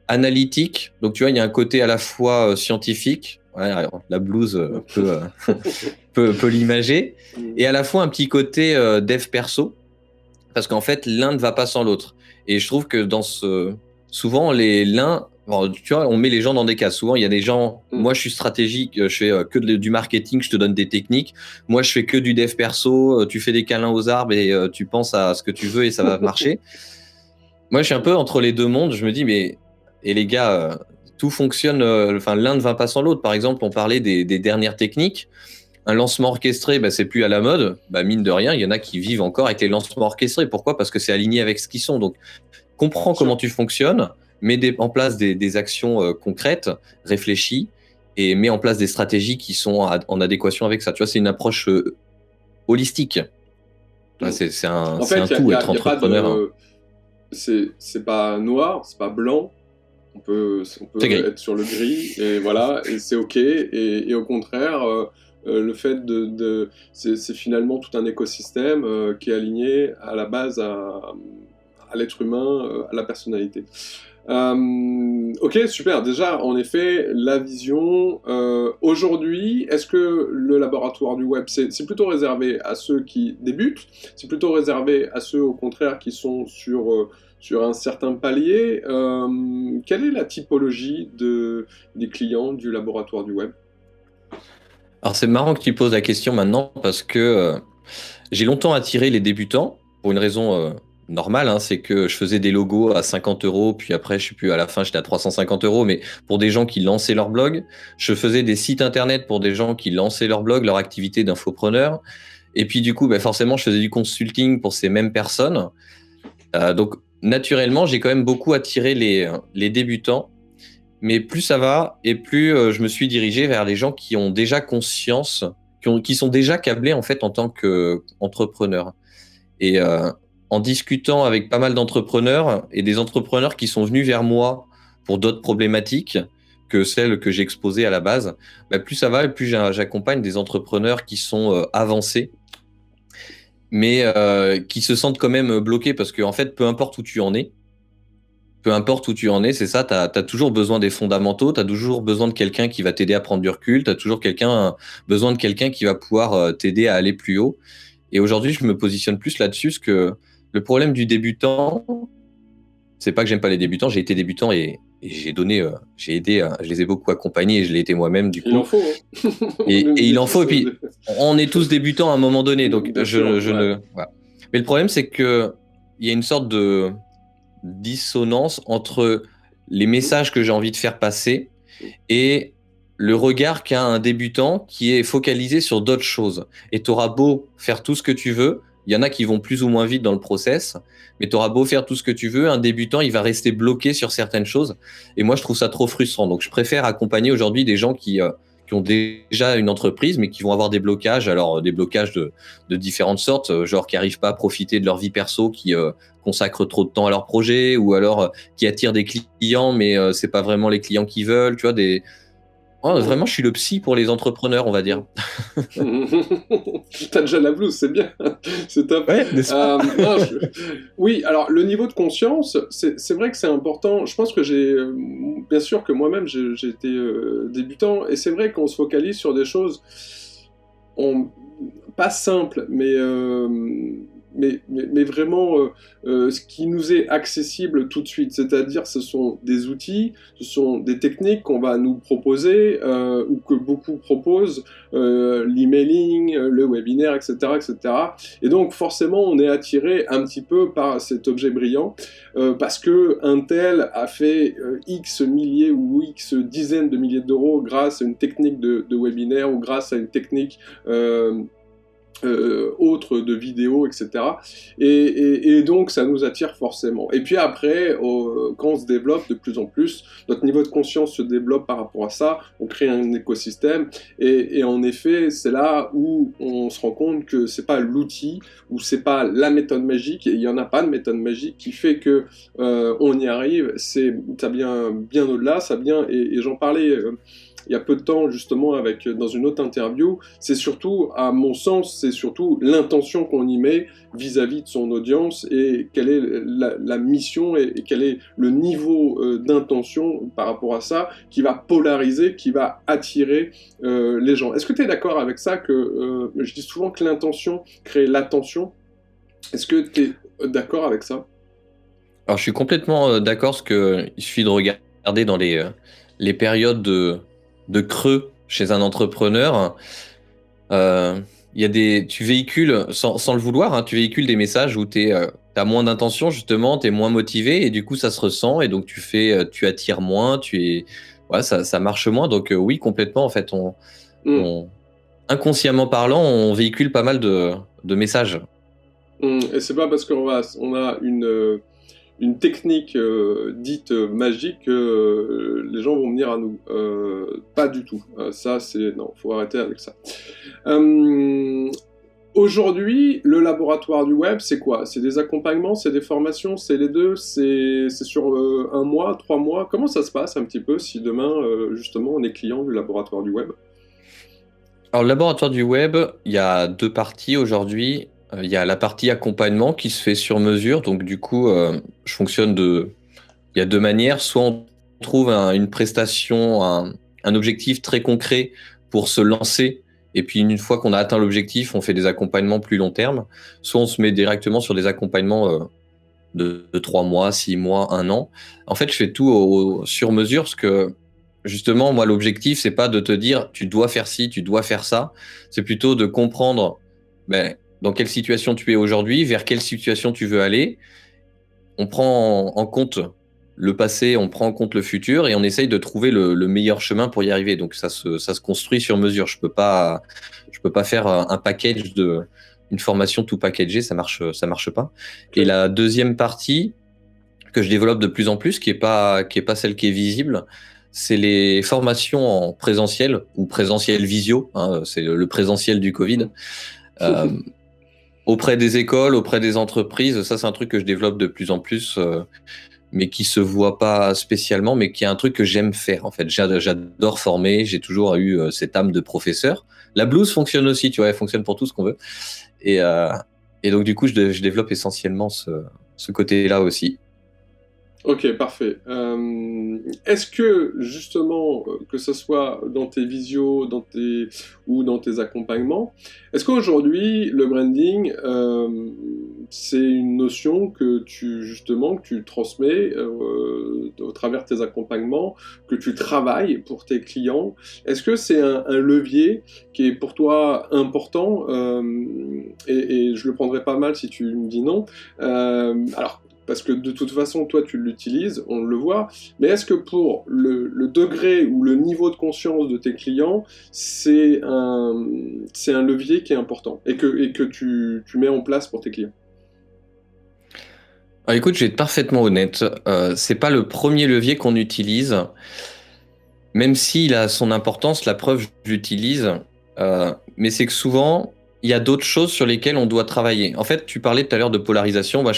analytique. Donc tu vois, il y a un côté à la fois scientifique, ouais, alors, la blouse peut l'imager, et à la fois un petit côté dev perso, parce qu'en fait l'un ne va pas sans l'autre. Et je trouve que souvent bon, tu vois, on met les gens dans des cases. Souvent, il y a des gens, moi je suis stratégique, je fais que du marketing, je te donne des techniques. Moi, je fais que du dev perso, tu fais des câlins aux arbres et tu penses à ce que tu veux et ça va marcher. Moi, je suis un peu entre les deux mondes. Je me dis, mais les gars, tout fonctionne, l'un ne va pas sans l'autre. Par exemple, on parlait des dernières techniques. Un lancement orchestré, c'est plus à la mode. Mine de rien, il y en a qui vivent encore avec les lancements orchestrés. Pourquoi? Parce que c'est aligné avec ce qu'ils sont. Donc, comprends comment tu fonctionnes, mets en place des actions concrètes, réfléchies, et mets en place des stratégies qui sont en adéquation avec ça. Tu vois, c'est une approche holistique. C'est un tout, être entrepreneur. C'est pas noir, c'est pas blanc. On peut être sur le gris, et voilà, et c'est OK. Et au contraire, le fait c'est finalement tout un écosystème qui est aligné à la base à l'être humain, à la personnalité. Ok, super. Déjà, en effet, la vision. Aujourd'hui, est-ce que le laboratoire du web, c'est plutôt réservé à ceux qui débutent? C'est plutôt réservé à ceux, au contraire, qui sont sur un certain palier? Quelle est la typologie des clients du laboratoire du web? Alors, c'est marrant que tu poses la question maintenant parce que j'ai longtemps attiré les débutants pour une raison normale, hein, c'est que je faisais des logos à 50 €, puis après, je sais plus, à la fin, j'étais à 350 €, mais pour des gens qui lançaient leur blog. Je faisais des sites internet pour des gens qui lançaient leur blog, leur activité d'infopreneur. Et puis, du coup, forcément, je faisais du consulting pour ces mêmes personnes. Donc, naturellement, j'ai quand même beaucoup attiré les débutants. Mais plus ça va, et plus je me suis dirigé vers les gens qui ont déjà conscience, qui sont déjà câblés en fait en tant qu'entrepreneurs. Et en discutant avec pas mal d'entrepreneurs et des entrepreneurs qui sont venus vers moi pour d'autres problématiques que celles que j'exposais à la base, plus ça va et plus j'accompagne des entrepreneurs qui sont avancés, mais qui se sentent quand même bloqués parce que en fait, peu importe où tu en es, c'est ça, tu as toujours besoin des fondamentaux, tu as toujours besoin de quelqu'un qui va t'aider à prendre du recul, tu as toujours besoin de quelqu'un qui va pouvoir t'aider à aller plus haut. Et aujourd'hui, je me positionne plus là-dessus, parce que le problème du débutant, c'est pas que j'aime pas les débutants, j'ai été débutant et j'ai aidé, je les ai beaucoup accompagnés et je l'ai été moi-même du coup. Il en faut. Hein. Et il en faut, et puis on est tous débutants à un moment donné, donc voilà. Mais le problème, c'est que il y a une sorte de dissonance entre les messages que j'ai envie de faire passer et le regard qu'a un débutant qui est focalisé sur d'autres choses. Et tu auras beau faire tout ce que tu veux, il y en a qui vont plus ou moins vite dans le process, mais tu auras beau faire tout ce que tu veux, un débutant, il va rester bloqué sur certaines choses. Et moi, je trouve ça trop frustrant. Donc, je préfère accompagner aujourd'hui des gens qui ont déjà une entreprise, mais qui vont avoir des blocages. Alors, des blocages de différentes sortes, genre qui n'arrivent pas à profiter de leur vie perso, qui consacrent trop de temps à leur projet, ou alors qui attirent des clients, mais c'est pas vraiment les clients qu'ils veulent. Tu vois, vraiment, je suis le psy pour les entrepreneurs, on va dire. T'as déjà la blouse, c'est bien. C'est top. Ouais, n'est-ce pas Oui, alors le niveau de conscience, c'est vrai que c'est important. Je pense que bien sûr que moi-même, j'ai été débutant, et c'est vrai qu'on se focalise sur des choses. pas simple, mais vraiment ce qui nous est accessible tout de suite. C'est-à-dire, ce sont des outils, ce sont des techniques qu'on va nous proposer ou que beaucoup proposent, l'emailing, le webinaire, etc., etc. Et donc, forcément, on est attiré un petit peu par cet objet brillant parce que un tel a fait X milliers ou X dizaines de milliers d'euros grâce à une technique de webinaire ou grâce à une technique autres de vidéos, etc. Et donc ça nous attire forcément. Et puis après, quand on se développe de plus en plus, notre niveau de conscience se développe par rapport à ça, on crée un écosystème, et en effet, c'est là où on se rend compte que c'est pas l'outil, ou c'est pas la méthode magique, et il y en a pas de méthode magique qui fait que on y arrive, ça vient bien au-delà, ça vient, et j'en parlais il y a peu de temps, justement, dans une autre interview, c'est surtout, à mon sens, c'est surtout l'intention qu'on y met vis-à-vis de son audience, et quelle est la mission, et quel est le niveau d'intention par rapport à ça, qui va polariser, qui va attirer les gens. Est-ce que tu es d'accord avec ça, que je dis souvent que l'intention crée l'attention? Est-ce que tu es d'accord avec ça? Alors, je suis complètement d'accord, parce qu'il suffit de regarder dans les périodes de creux chez un entrepreneur. Tu véhicules, sans le vouloir, hein, tu véhicules des messages où t'as moins d'intention, justement, t'es moins motivé, et du coup ça se ressent, et donc tu attires moins, ça marche moins. Donc oui, complètement, en fait, inconsciemment parlant, on véhicule pas mal de messages. Et c'est pas parce qu'on a une technique dite magique que les gens vont venir à nous. Pas du tout. Non, faut arrêter avec ça. Aujourd'hui, le laboratoire du web, c'est quoi? C'est des accompagnements, c'est des formations, c'est les deux, c'est sur 1 mois, 3 mois. Comment ça se passe un petit peu si demain, justement, on est client du laboratoire du web? Alors, le laboratoire du web, il y a 2 parties aujourd'hui. Il y a la partie accompagnement qui se fait sur mesure. Donc, du coup, je fonctionne il y a 2 manières. Soit on trouve une prestation, un objectif très concret pour se lancer. Et puis, une fois qu'on a atteint l'objectif, on fait des accompagnements plus long terme. Soit on se met directement sur des accompagnements de 3 mois, 6 mois, 1 an. En fait, je fais tout sur mesure, parce que justement, moi, l'objectif, c'est pas de te dire tu dois faire ci, tu dois faire ça. C'est plutôt de comprendre dans quelle situation tu es aujourd'hui, vers quelle situation tu veux aller. On prend en compte le passé, on prend en compte le futur, et on essaye de trouver le meilleur chemin pour y arriver. Donc ça se construit sur mesure. Je peux pas faire un package une formation tout packagée, ça marche pas. Okay. Et la deuxième partie que je développe de plus en plus, qui est pas celle qui est visible, c'est les formations en présentiel ou présentiel visio, hein, c'est le présentiel du Covid. Auprès des écoles, auprès des entreprises, ça c'est un truc que je développe de plus en plus, mais qui se voit pas spécialement, mais qui est un truc que j'aime faire en fait. J'adore former, j'ai toujours eu cette âme de professeur. La blouse fonctionne aussi, tu vois, elle fonctionne pour tout ce qu'on veut. Et donc du coup, je développe essentiellement ce côté-là aussi. Ok, parfait. Est-ce que, justement, que ce soit dans tes visios, ou dans tes accompagnements, est-ce qu'aujourd'hui, le branding, c'est une notion que tu transmets au travers de tes accompagnements, que tu travailles pour tes clients? Est-ce que c'est un levier qui est pour toi important, et je le prendrais pas mal si tu me dis non. Alors, parce que de toute façon, toi, tu l'utilises, on le voit, mais est-ce que pour le degré ou le niveau de conscience de tes clients, c'est un levier qui est important et que tu mets en place pour tes clients? Alors, écoute, je vais être parfaitement honnête, c'est pas le premier levier qu'on utilise, même s'il a son importance, la preuve, je l'utilise, mais c'est que souvent, il y a d'autres choses sur lesquelles on doit travailler. En fait, tu parlais tout à l'heure de polarisation. Moi,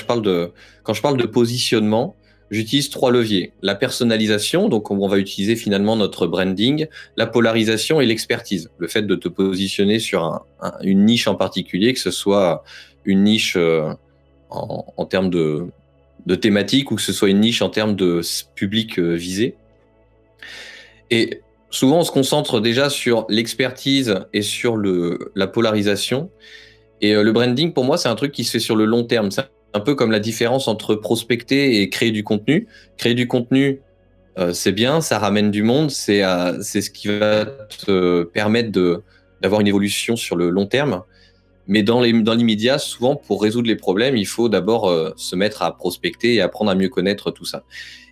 quand je parle de positionnement, j'utilise 3 leviers. La personnalisation, donc on va utiliser finalement notre branding, la polarisation et l'expertise. Le fait de te positionner sur une niche en particulier, que ce soit une niche en termes de thématique, ou que ce soit une niche en termes de public visé. Et souvent, on se concentre déjà sur l'expertise et sur la polarisation. Et le branding, pour moi, c'est un truc qui se fait sur le long terme. C'est un peu comme la différence entre prospecter et créer du contenu. Créer du contenu, c'est bien, ça ramène du monde, c'est ce qui va te permettre d'avoir une évolution sur le long terme. Mais dans l'immédiat, souvent, pour résoudre les problèmes, il faut d'abord se mettre à prospecter et apprendre à mieux connaître tout ça.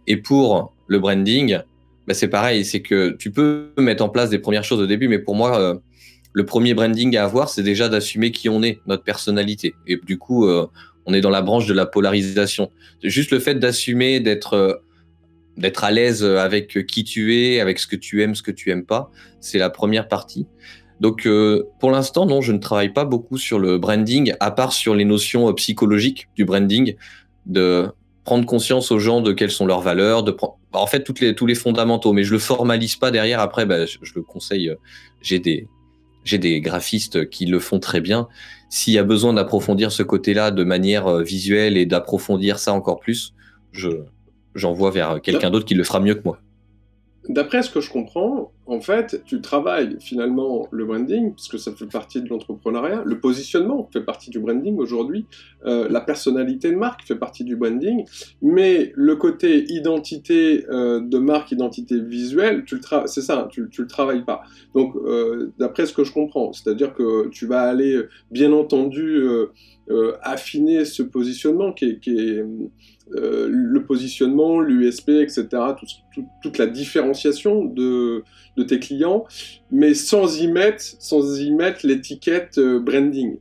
Et pour le branding, bah, c'est pareil, c'est que tu peux mettre en place des premières choses au début, mais pour moi, le premier branding à avoir, c'est déjà d'assumer qui on est, notre personnalité. Et du coup, on est dans la branche de la polarisation. Juste le fait d'assumer, d'être à l'aise avec qui tu es, avec ce que tu aimes pas, c'est la première partie. Donc, pour l'instant, non, je ne travaille pas beaucoup sur le branding, à part sur les notions psychologiques du branding, de prendre conscience aux gens de quelles sont leurs valeurs, en fait, tous les fondamentaux, mais je le formalise pas derrière. Après, je le conseille. J'ai des graphistes qui le font très bien. S'il y a besoin d'approfondir ce côté-là de manière visuelle et d'approfondir ça encore plus, j'envoie vers quelqu'un d'autre qui le fera mieux que moi. D'après ce que je comprends, en fait, tu travailles finalement le branding, puisque ça fait partie de l'entrepreneuriat, le positionnement fait partie du branding aujourd'hui, la personnalité de marque fait partie du branding, mais le côté identité de marque, identité visuelle, c'est ça, tu le travailles pas. Donc, d'après ce que je comprends, c'est-à-dire que tu vas aller, bien entendu, affiner ce positionnement qui est le positionnement, l'USP, etc., toute la différenciation de tes clients, mais sans y mettre l'étiquette branding.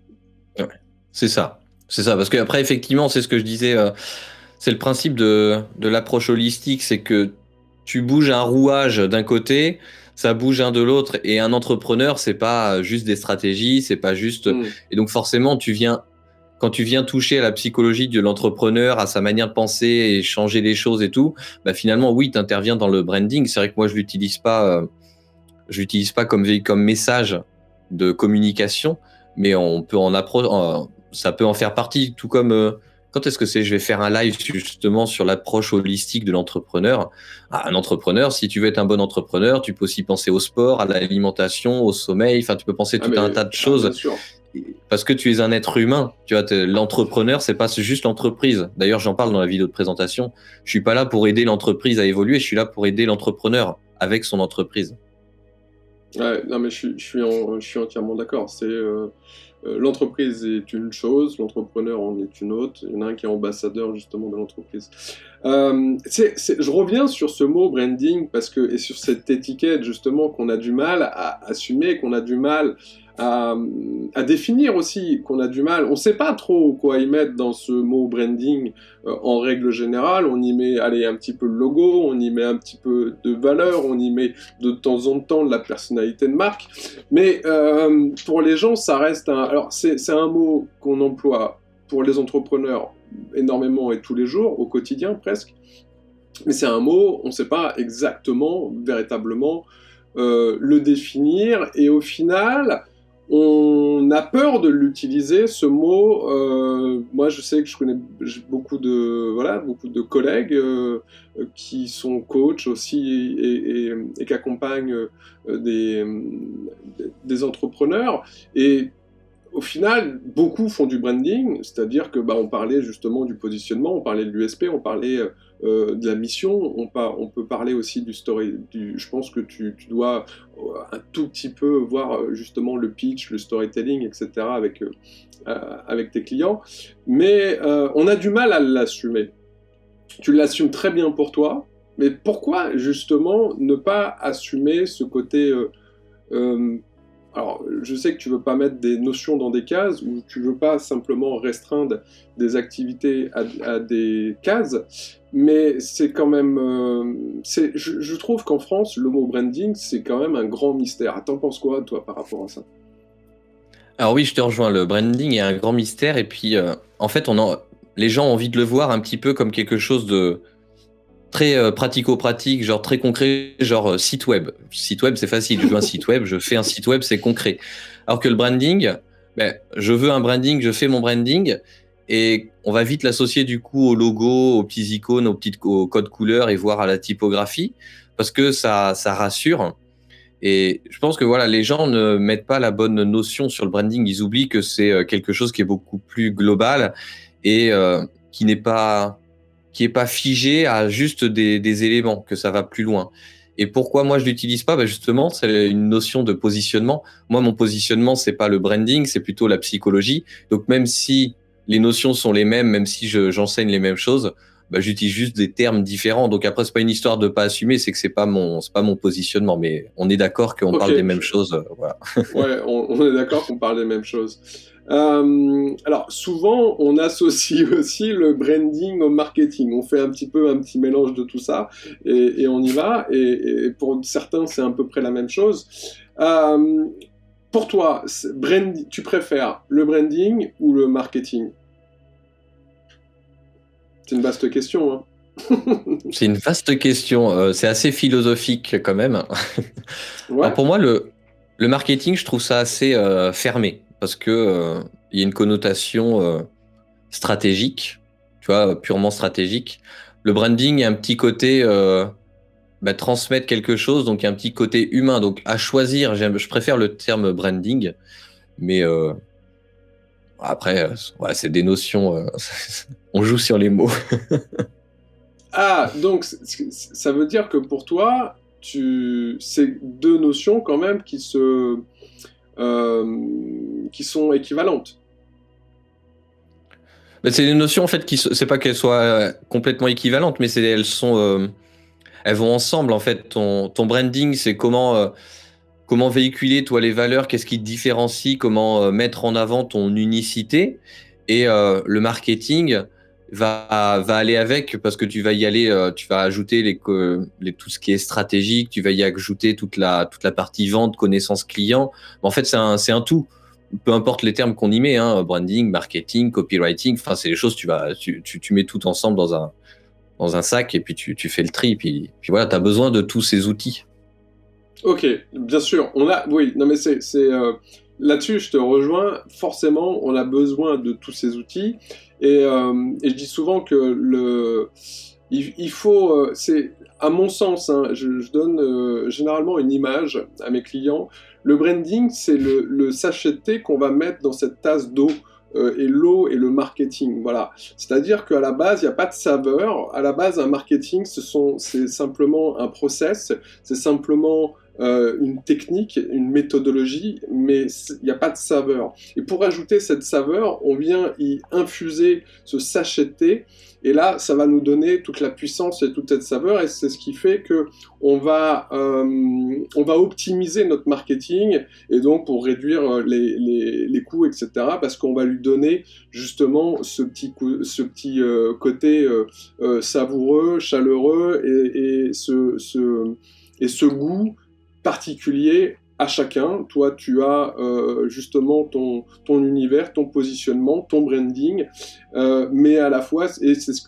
Ouais, c'est ça, parce que après, effectivement, c'est ce que je disais, c'est le principe de l'approche holistique, c'est que tu bouges un rouage d'un côté, ça bouge un de l'autre, et un entrepreneur, c'est pas juste des stratégies, c'est pas juste... Et donc forcément, quand tu viens toucher à la psychologie de l'entrepreneur, à sa manière de penser et changer les choses et tout, bah finalement, oui, tu interviens dans le branding. C'est vrai que moi, je l'utilise pas comme message de communication, mais on peut ça peut en faire partie, tout comme quand est-ce que je vais faire un live justement sur l'approche holistique de l'entrepreneur. Un entrepreneur, si tu veux être un bon entrepreneur, tu peux aussi penser au sport, à l'alimentation, au sommeil, enfin, tu peux penser tout un tas de choses. Bien sûr. Parce que tu es un être humain, tu vois, l'entrepreneur, c'est pas juste l'entreprise. D'ailleurs, j'en parle dans la vidéo de présentation. Je suis pas là pour aider l'entreprise à évoluer, je suis là pour aider l'entrepreneur avec son entreprise. Ouais, non mais je suis entièrement d'accord. L'entreprise est une chose, l'entrepreneur en est une autre. Il y en a un qui est ambassadeur justement de l'entreprise. Je reviens sur ce mot branding et sur cette étiquette justement qu'on a du mal à assumer, qu'on a du mal à définir aussi, qu'on a du mal. On ne sait pas trop quoi y mettre dans ce mot branding en règle générale. On y met, un petit peu le logo, on y met un petit peu de valeur, on y met de temps en temps de la personnalité de marque. Mais pour les gens, ça reste alors c'est un mot qu'on emploie pour les entrepreneurs énormément et tous les jours, au quotidien presque. Mais c'est un mot, on ne sait pas exactement, véritablement le définir. Et au final, on a peur de l'utiliser, ce mot. Moi, je sais que je connais beaucoup de collègues qui sont coachs aussi et qui accompagnent des entrepreneurs. Et au final, beaucoup font du branding, c'est-à-dire que on parlait justement du positionnement, on parlait de l'USP, on parlait de la mission, on peut parler aussi du story. Je pense que tu dois un tout petit peu voir justement le pitch, le storytelling, etc. avec tes clients, mais on a du mal à l'assumer. Tu l'assumes très bien pour toi, mais pourquoi justement ne pas assumer ce côté alors, je sais que tu veux pas mettre des notions dans des cases, ou tu veux pas simplement restreindre des activités à des cases, mais c'est quand même... je trouve qu'en France, le mot branding, c'est quand même un grand mystère. T'en penses quoi, toi, par rapport à ça ? Alors oui, je te rejoins, le branding est un grand mystère, et puis en fait, les gens ont envie de le voir un petit peu comme quelque chose de très pratico-pratique, genre très concret, genre site web. Site web, c'est facile. Je veux un site web, je fais un site web, c'est concret. Alors que le branding, je veux un branding, je fais mon branding, et on va vite l'associer du coup au logo, aux petits icônes, au code couleur et voir à la typographie, parce que ça rassure. Et je pense que voilà, les gens ne mettent pas la bonne notion sur le branding. Ils oublient que c'est quelque chose qui est beaucoup plus global et qui n'est pas figé à juste des éléments, que ça va plus loin. Et pourquoi moi je l'utilise pas? Justement, c'est une notion de positionnement. Moi, mon positionnement, c'est pas le branding, c'est plutôt la psychologie. Donc même si les notions sont les mêmes, même si j'enseigne les mêmes choses, j'utilise juste des termes différents. Donc après, c'est pas une histoire de pas assumer, c'est que c'est pas mon positionnement. Mais on est d'accord qu'on parle des mêmes choses. Voilà. Ouais, on est d'accord qu'on parle des mêmes choses. Alors souvent on associe aussi le branding au marketing. On fait un petit mélange de tout ça et on y va. Et pour certains c'est à peu près la même chose. Pour toi, tu préfères le branding ou le marketing? C'est une vaste question, hein. C'est une vaste question. C'est assez philosophique quand même. Ouais. Alors pour moi, le marketing, je trouve ça assez fermé parce que il y a une connotation stratégique, tu vois, purement stratégique. Le branding, il y a un petit côté transmettre quelque chose, donc il y a un petit côté humain. Donc à choisir, je préfère le terme branding, mais après, voilà, c'est des notions. On joue sur les mots. Ah, donc ça veut dire que pour toi, c'est deux notions quand même qui sont équivalentes. C'est des notions en fait c'est pas qu'elles soient complètement équivalentes, mais elles vont ensemble en fait. Ton branding, c'est comment véhiculer toi les valeurs, qu'est-ce qui te différencie, comment mettre en avant ton unicité, et le marketing va aller avec, parce que tu vas y aller, tu vas ajouter tout ce qui est stratégique, tu vas y ajouter toute la partie vente, connaissance client. En fait, c'est un tout. Peu importe les termes qu'on y met, hein, branding, marketing, copywriting, enfin c'est les choses, tu mets tout ensemble dans un sac et puis tu fais le tri, puis voilà, tu as besoin de tous ces outils. Ok, bien sûr, oui, non mais c'est là-dessus je te rejoins, forcément on a besoin de tous ces outils, et je dis souvent que il faut, c'est à mon sens, hein, je donne généralement une image à mes clients. Le branding, c'est le sachet de thé qu'on va mettre dans cette tasse d'eau, et l'eau et le marketing, voilà. C'est-à-dire qu'à la base, il n'y a pas de saveur. À la base, un marketing, c'est simplement un process, c'est simplement une technique, une méthodologie, mais il n'y a pas de saveur. Et pour ajouter cette saveur, on vient y infuser ce sachet de thé, et là, ça va nous donner toute la puissance et toute cette saveur, et c'est ce qui fait que on va optimiser notre marketing, et donc pour réduire les coûts, etc., parce qu'on va lui donner justement ce petit côté savoureux, chaleureux, et ce goût particulier à chacun. Toi, tu as justement ton univers, ton positionnement, ton branding, mais à la fois, et c'est ce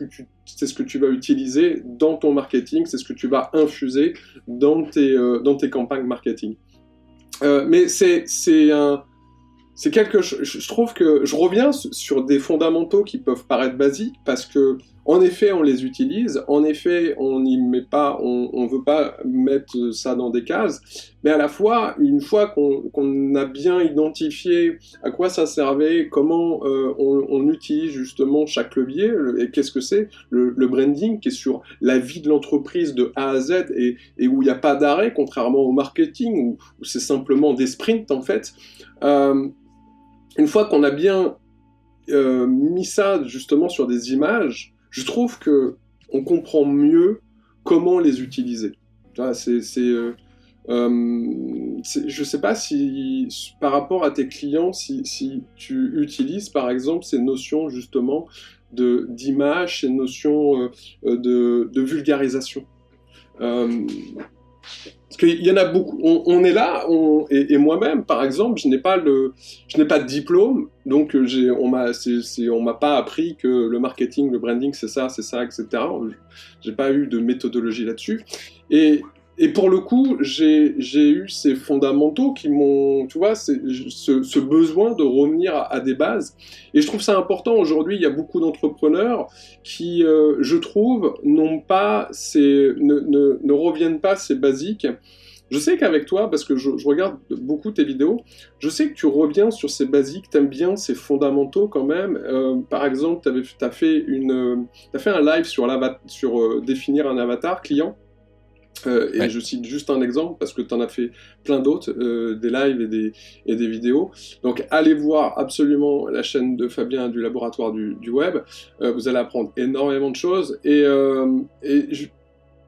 que tu vas utiliser dans ton marketing, c'est ce que tu vas infuser dans tes campagnes marketing. Mais c'est quelque chose. Je trouve que je reviens sur des fondamentaux qui peuvent paraître basiques, parce que en effet on les utilise, en effet on n'y met pas, on veut pas mettre ça dans des cases, mais à la fois, une fois qu'on a bien identifié à quoi ça servait, comment on utilise justement chaque levier, et qu'est-ce que c'est le branding, qui est sur la vie de l'entreprise de A à Z, et où il n'y a pas d'arrêt, contrairement au marketing où c'est simplement des sprints en fait. Une fois qu'on a bien mis ça justement sur des images, je trouve que on comprend mieux comment les utiliser. Je sais pas si par rapport à tes clients, si tu utilises par exemple ces notions justement d'image, ces notions de vulgarisation. Parce qu'il y en a beaucoup. On est là, et moi-même, par exemple, je n'ai pas de diplôme, donc on m'a pas appris que le marketing, le branding, c'est ça, etc. J'ai pas eu de méthodologie là-dessus. Et pour le coup, j'ai eu ces fondamentaux qui m'ont, tu vois, ce besoin de revenir à des bases. Et je trouve ça important. Aujourd'hui, il y a beaucoup d'entrepreneurs qui, je trouve, ne reviennent pas à ces basiques, Je sais qu'avec toi, parce que je regarde beaucoup tes vidéos, je sais que tu reviens sur ces basiques, t'aimes bien ces fondamentaux quand même. Par exemple, t'as fait un live sur définir un avatar client. Et Ouais. je cite juste un exemple parce que tu en as fait plein d'autres, des lives et des vidéos. Donc allez voir absolument la chaîne de Fabien du laboratoire du web. Vous allez apprendre énormément de choses.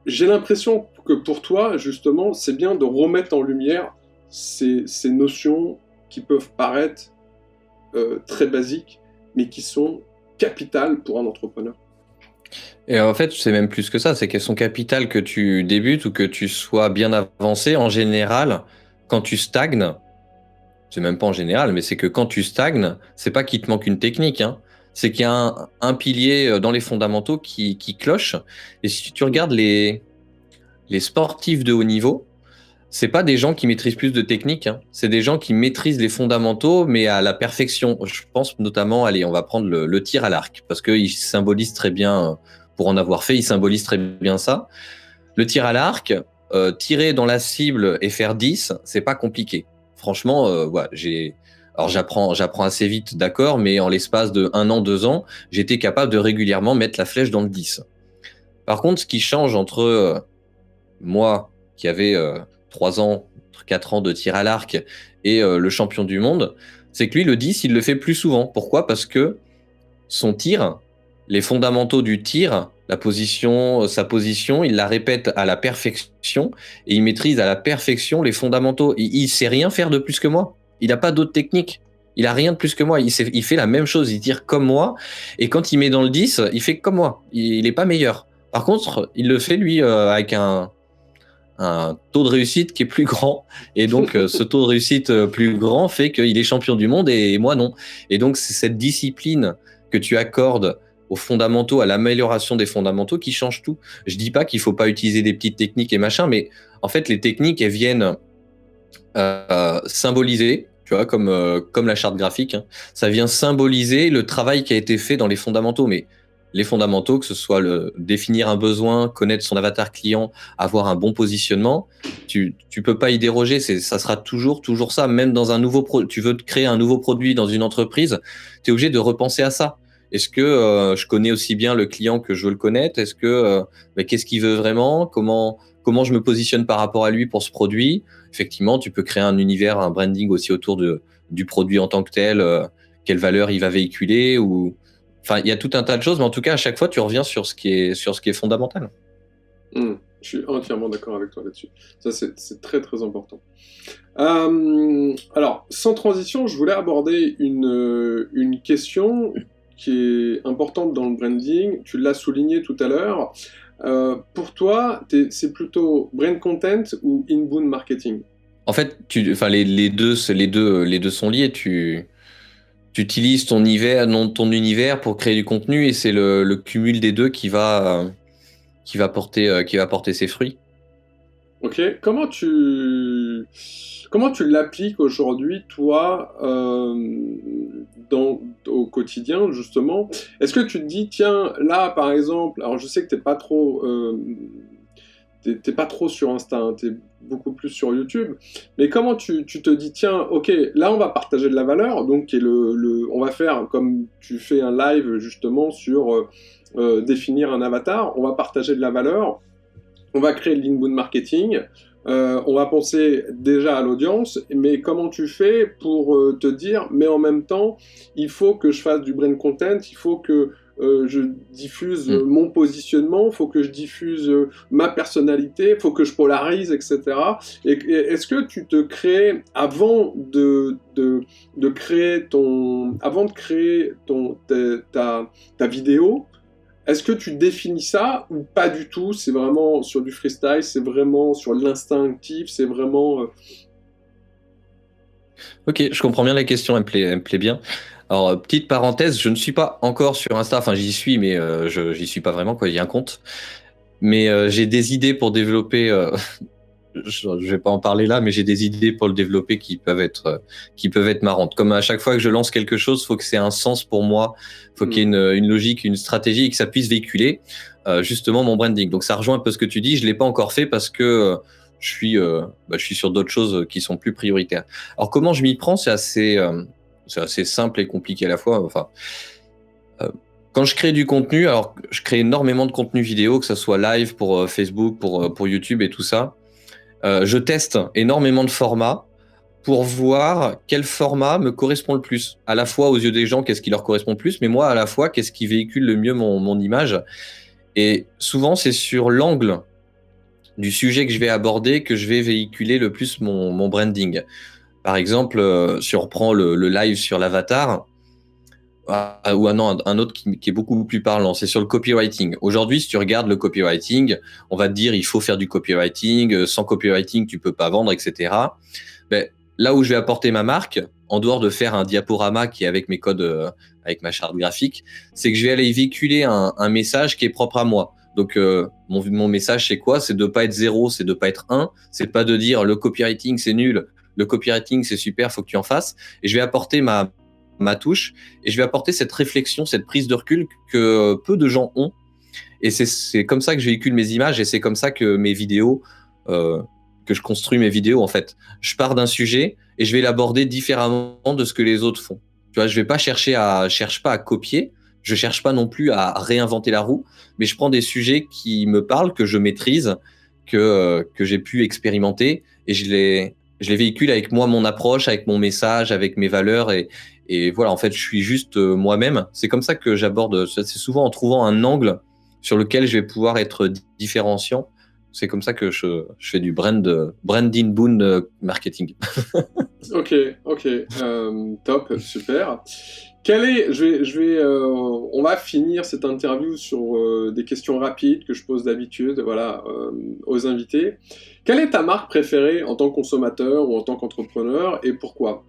J'ai l'impression que pour toi, justement, c'est bien de remettre en lumière ces notions qui peuvent paraître très basiques, mais qui sont capitales pour un entrepreneur. Et en fait, c'est même plus que ça, c'est qu'elles sont capitales que tu débutes ou que tu sois bien avancé. En général, quand tu stagnes, c'est même pas en général, mais c'est que quand tu stagnes, c'est pas qu'il te manque une technique, hein. C'est qu'il y a un pilier dans les fondamentaux qui cloche. Et si tu regardes les sportifs de haut niveau, c'est pas des gens qui maîtrisent plus de technique, hein. C'est des gens qui maîtrisent les fondamentaux, mais à la perfection. Je pense notamment, allez, on va prendre le tir à l'arc, parce qu'il symbolise très bien, pour en avoir fait, il symbolise très bien ça. Le tir à l'arc, tirer dans la cible et faire 10, c'est pas compliqué. Franchement, voilà, alors j'apprends assez vite, d'accord, mais en l'espace de 1 an, 2 ans, j'étais capable de régulièrement mettre la flèche dans le 10. Par contre, ce qui change entre moi, qui avait 3 ans, 4 ans de tir à l'arc, et le champion du monde, c'est que lui, le 10, il le fait plus souvent. Pourquoi ? Parce que son tir, les fondamentaux du tir, sa position, il la répète à la perfection et il maîtrise à la perfection les fondamentaux. Il sait rien faire de plus que moi. Il n'a pas d'autres techniques. Il a rien de plus que moi. Il fait la même chose. Il tire comme moi. Et quand il met dans le 10, il fait comme moi. Il n'est pas meilleur. Par contre, il le fait, lui, avec un taux de réussite qui est plus grand. Et donc, ce taux de réussite plus grand fait qu'il est champion du monde et moi, non. Et donc, c'est cette discipline que tu accordes aux fondamentaux, à l'amélioration des fondamentaux qui change tout. Je dis pas qu'il faut pas utiliser des petites techniques et machin, mais en fait, les techniques, elles viennent symboliser, tu vois, comme la charte graphique, hein. Ça vient symboliser le travail qui a été fait dans les fondamentaux, mais les fondamentaux, que ce soit définir un besoin, connaître son avatar client, avoir un bon positionnement, tu peux pas y déroger. Ça sera toujours ça. Même dans tu veux créer un nouveau produit dans une entreprise, tu es obligé de repenser à ça. Est-ce que je connais aussi bien le client que je veux le connaître ? Est-ce que qu'est-ce qu'il veut vraiment ? Comment je me positionne par rapport à lui pour ce produit ? Effectivement, tu peux créer un univers, un branding aussi autour du produit en tant que tel, quelle valeur il va véhiculer ou enfin, il y a tout un tas de choses, mais en tout cas, à chaque fois, tu reviens sur ce qui est fondamental. Je suis entièrement d'accord avec toi là-dessus. Ça, c'est très très important. Alors, sans transition, je voulais aborder une question qui est importante dans le branding. Tu l'as souligné tout à l'heure. Pour toi, c'est plutôt brand content ou inbound marketing ? En fait, les deux sont liés. Tu utilises ton univers pour créer du contenu et c'est le cumul des deux qui va porter ses fruits. Ok. Comment tu l'appliques aujourd'hui, toi, au quotidien, justement? Est-ce que tu te dis, tiens, là, par exemple, alors je sais que t'es pas trop sur Insta, hein, t'es beaucoup plus sur YouTube, mais comment tu te dis, tiens, ok, là on va partager de la valeur, donc on va faire, comme tu fais un live justement sur définir un avatar, on va partager de la valeur, on va créer de l'inbound marketing, on va penser déjà à l'audience, mais comment tu fais pour te dire, mais en même temps, il faut que je fasse du brand content, il faut que je diffuse mon positionnement, il faut que je diffuse ma personnalité, il faut que je polarise, etc. Et est-ce que tu te crées, avant de créer ta vidéo, est-ce que tu définis ça ou pas du tout? C'est vraiment sur du freestyle, c'est vraiment sur l'instinctif, c'est vraiment... Ok, je comprends bien la question, elle me plaît bien. Alors, petite parenthèse, je ne suis pas encore sur Insta, enfin j'y suis, mais j'y suis pas vraiment, quoi, il y a un compte. Mais j'ai des idées pour développer, je vais pas en parler là, mais j'ai des idées pour le développer qui peuvent être marrantes. Comme à chaque fois que je lance quelque chose, faut que c'est un sens pour moi, faut qu'il y ait une logique, une stratégie et que ça puisse véhiculer justement mon branding. Donc ça rejoint un peu ce que tu dis, je l'ai pas encore fait parce que je suis sur d'autres choses qui sont plus prioritaires. Alors comment je m'y prends, c'est assez simple et compliqué à la fois. Enfin, quand je crée du contenu, alors je crée énormément de contenu vidéo, que ça soit live pour Facebook, pour YouTube et tout ça. Je teste énormément de formats pour voir quel format me correspond le plus. À la fois aux yeux des gens, qu'est-ce qui leur correspond le plus, mais moi à la fois, qu'est-ce qui véhicule le mieux mon image. Et souvent, c'est sur l'angle du sujet que je vais aborder que je vais véhiculer le plus mon branding. Par exemple, si on reprend le live sur l'avatar, ou un autre qui est beaucoup plus parlant, c'est sur le copywriting. Aujourd'hui, si tu regardes le copywriting, on va te dire il faut faire du copywriting, sans copywriting, tu peux pas vendre, etc. Ben, là où je vais apporter ma marque, en dehors de faire un diaporama qui est avec mes codes, avec ma charte graphique, c'est que je vais aller véhiculer un message qui est propre à moi. Donc, mon message, c'est quoi? C'est de pas être 0, c'est de pas être 1. C'est pas de dire le copywriting, c'est nul, le copywriting, c'est super, faut que tu en fasses. Et je vais apporter ma touche et je vais apporter cette réflexion, cette prise de recul que peu de gens ont. Et c'est comme ça que je véhicule mes images et c'est comme ça que mes vidéos, que je construis mes vidéos en fait. Je pars d'un sujet et je vais l'aborder différemment de ce que les autres font. Tu vois, je vais pas cherche pas à copier, je cherche pas non plus à réinventer la roue, mais je prends des sujets qui me parlent, que je maîtrise, que j'ai pu expérimenter et je les véhicule avec moi, mon approche, avec mon message, avec mes valeurs et voilà, en fait, je suis juste moi-même. C'est comme ça que j'aborde. C'est souvent en trouvant un angle sur lequel je vais pouvoir être différenciant. C'est comme ça que je fais du branding boon marketing. Ok, top, super. On va finir cette interview sur des questions rapides que je pose d'habitude, voilà, aux invités. Quelle est ta marque préférée en tant que consommateur ou en tant qu'entrepreneur et pourquoi?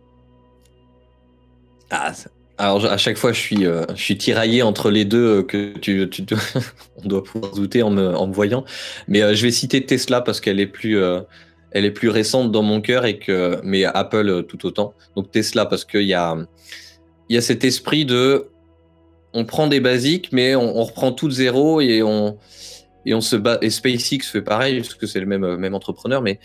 Alors à chaque fois, je suis tiraillé entre les deux que on doit pouvoir douter en me voyant. Mais je vais citer Tesla parce qu'elle est plus récente dans mon cœur mais Apple tout autant. Donc Tesla parce qu'il y a cet esprit de on prend des basiques mais on reprend tout de zéro et on se bat. Et SpaceX fait pareil parce que c'est le même entrepreneur. Mais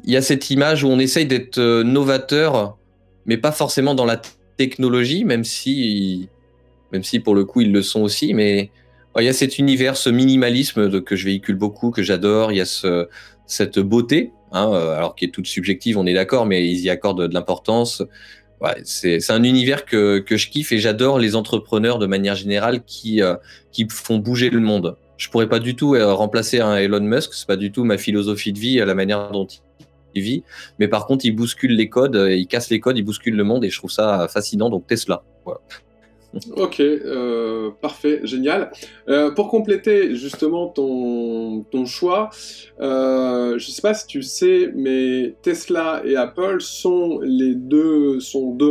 il y a cette image où on essaye d'être novateur, mais pas forcément dans la technologie, même si pour le coup ils le sont aussi, mais il y a cet univers, ce minimalisme que je véhicule beaucoup, que j'adore. Il y a cette beauté, alors qui est toute subjective, on est d'accord, mais ils y accordent de l'importance. Ouais, c'est un univers que je kiffe et j'adore les entrepreneurs de manière générale qui font bouger le monde. Je pourrais pas du tout remplacer un Elon Musk, c'est pas du tout ma philosophie de vie, la manière dont il vit, mais par contre il bouscule les codes, il casse les codes, il bouscule le monde et je trouve ça fascinant, donc Tesla. Voilà. Ok, parfait, génial. Pour compléter justement ton choix, je ne sais pas si tu sais, mais Tesla et Apple sont deux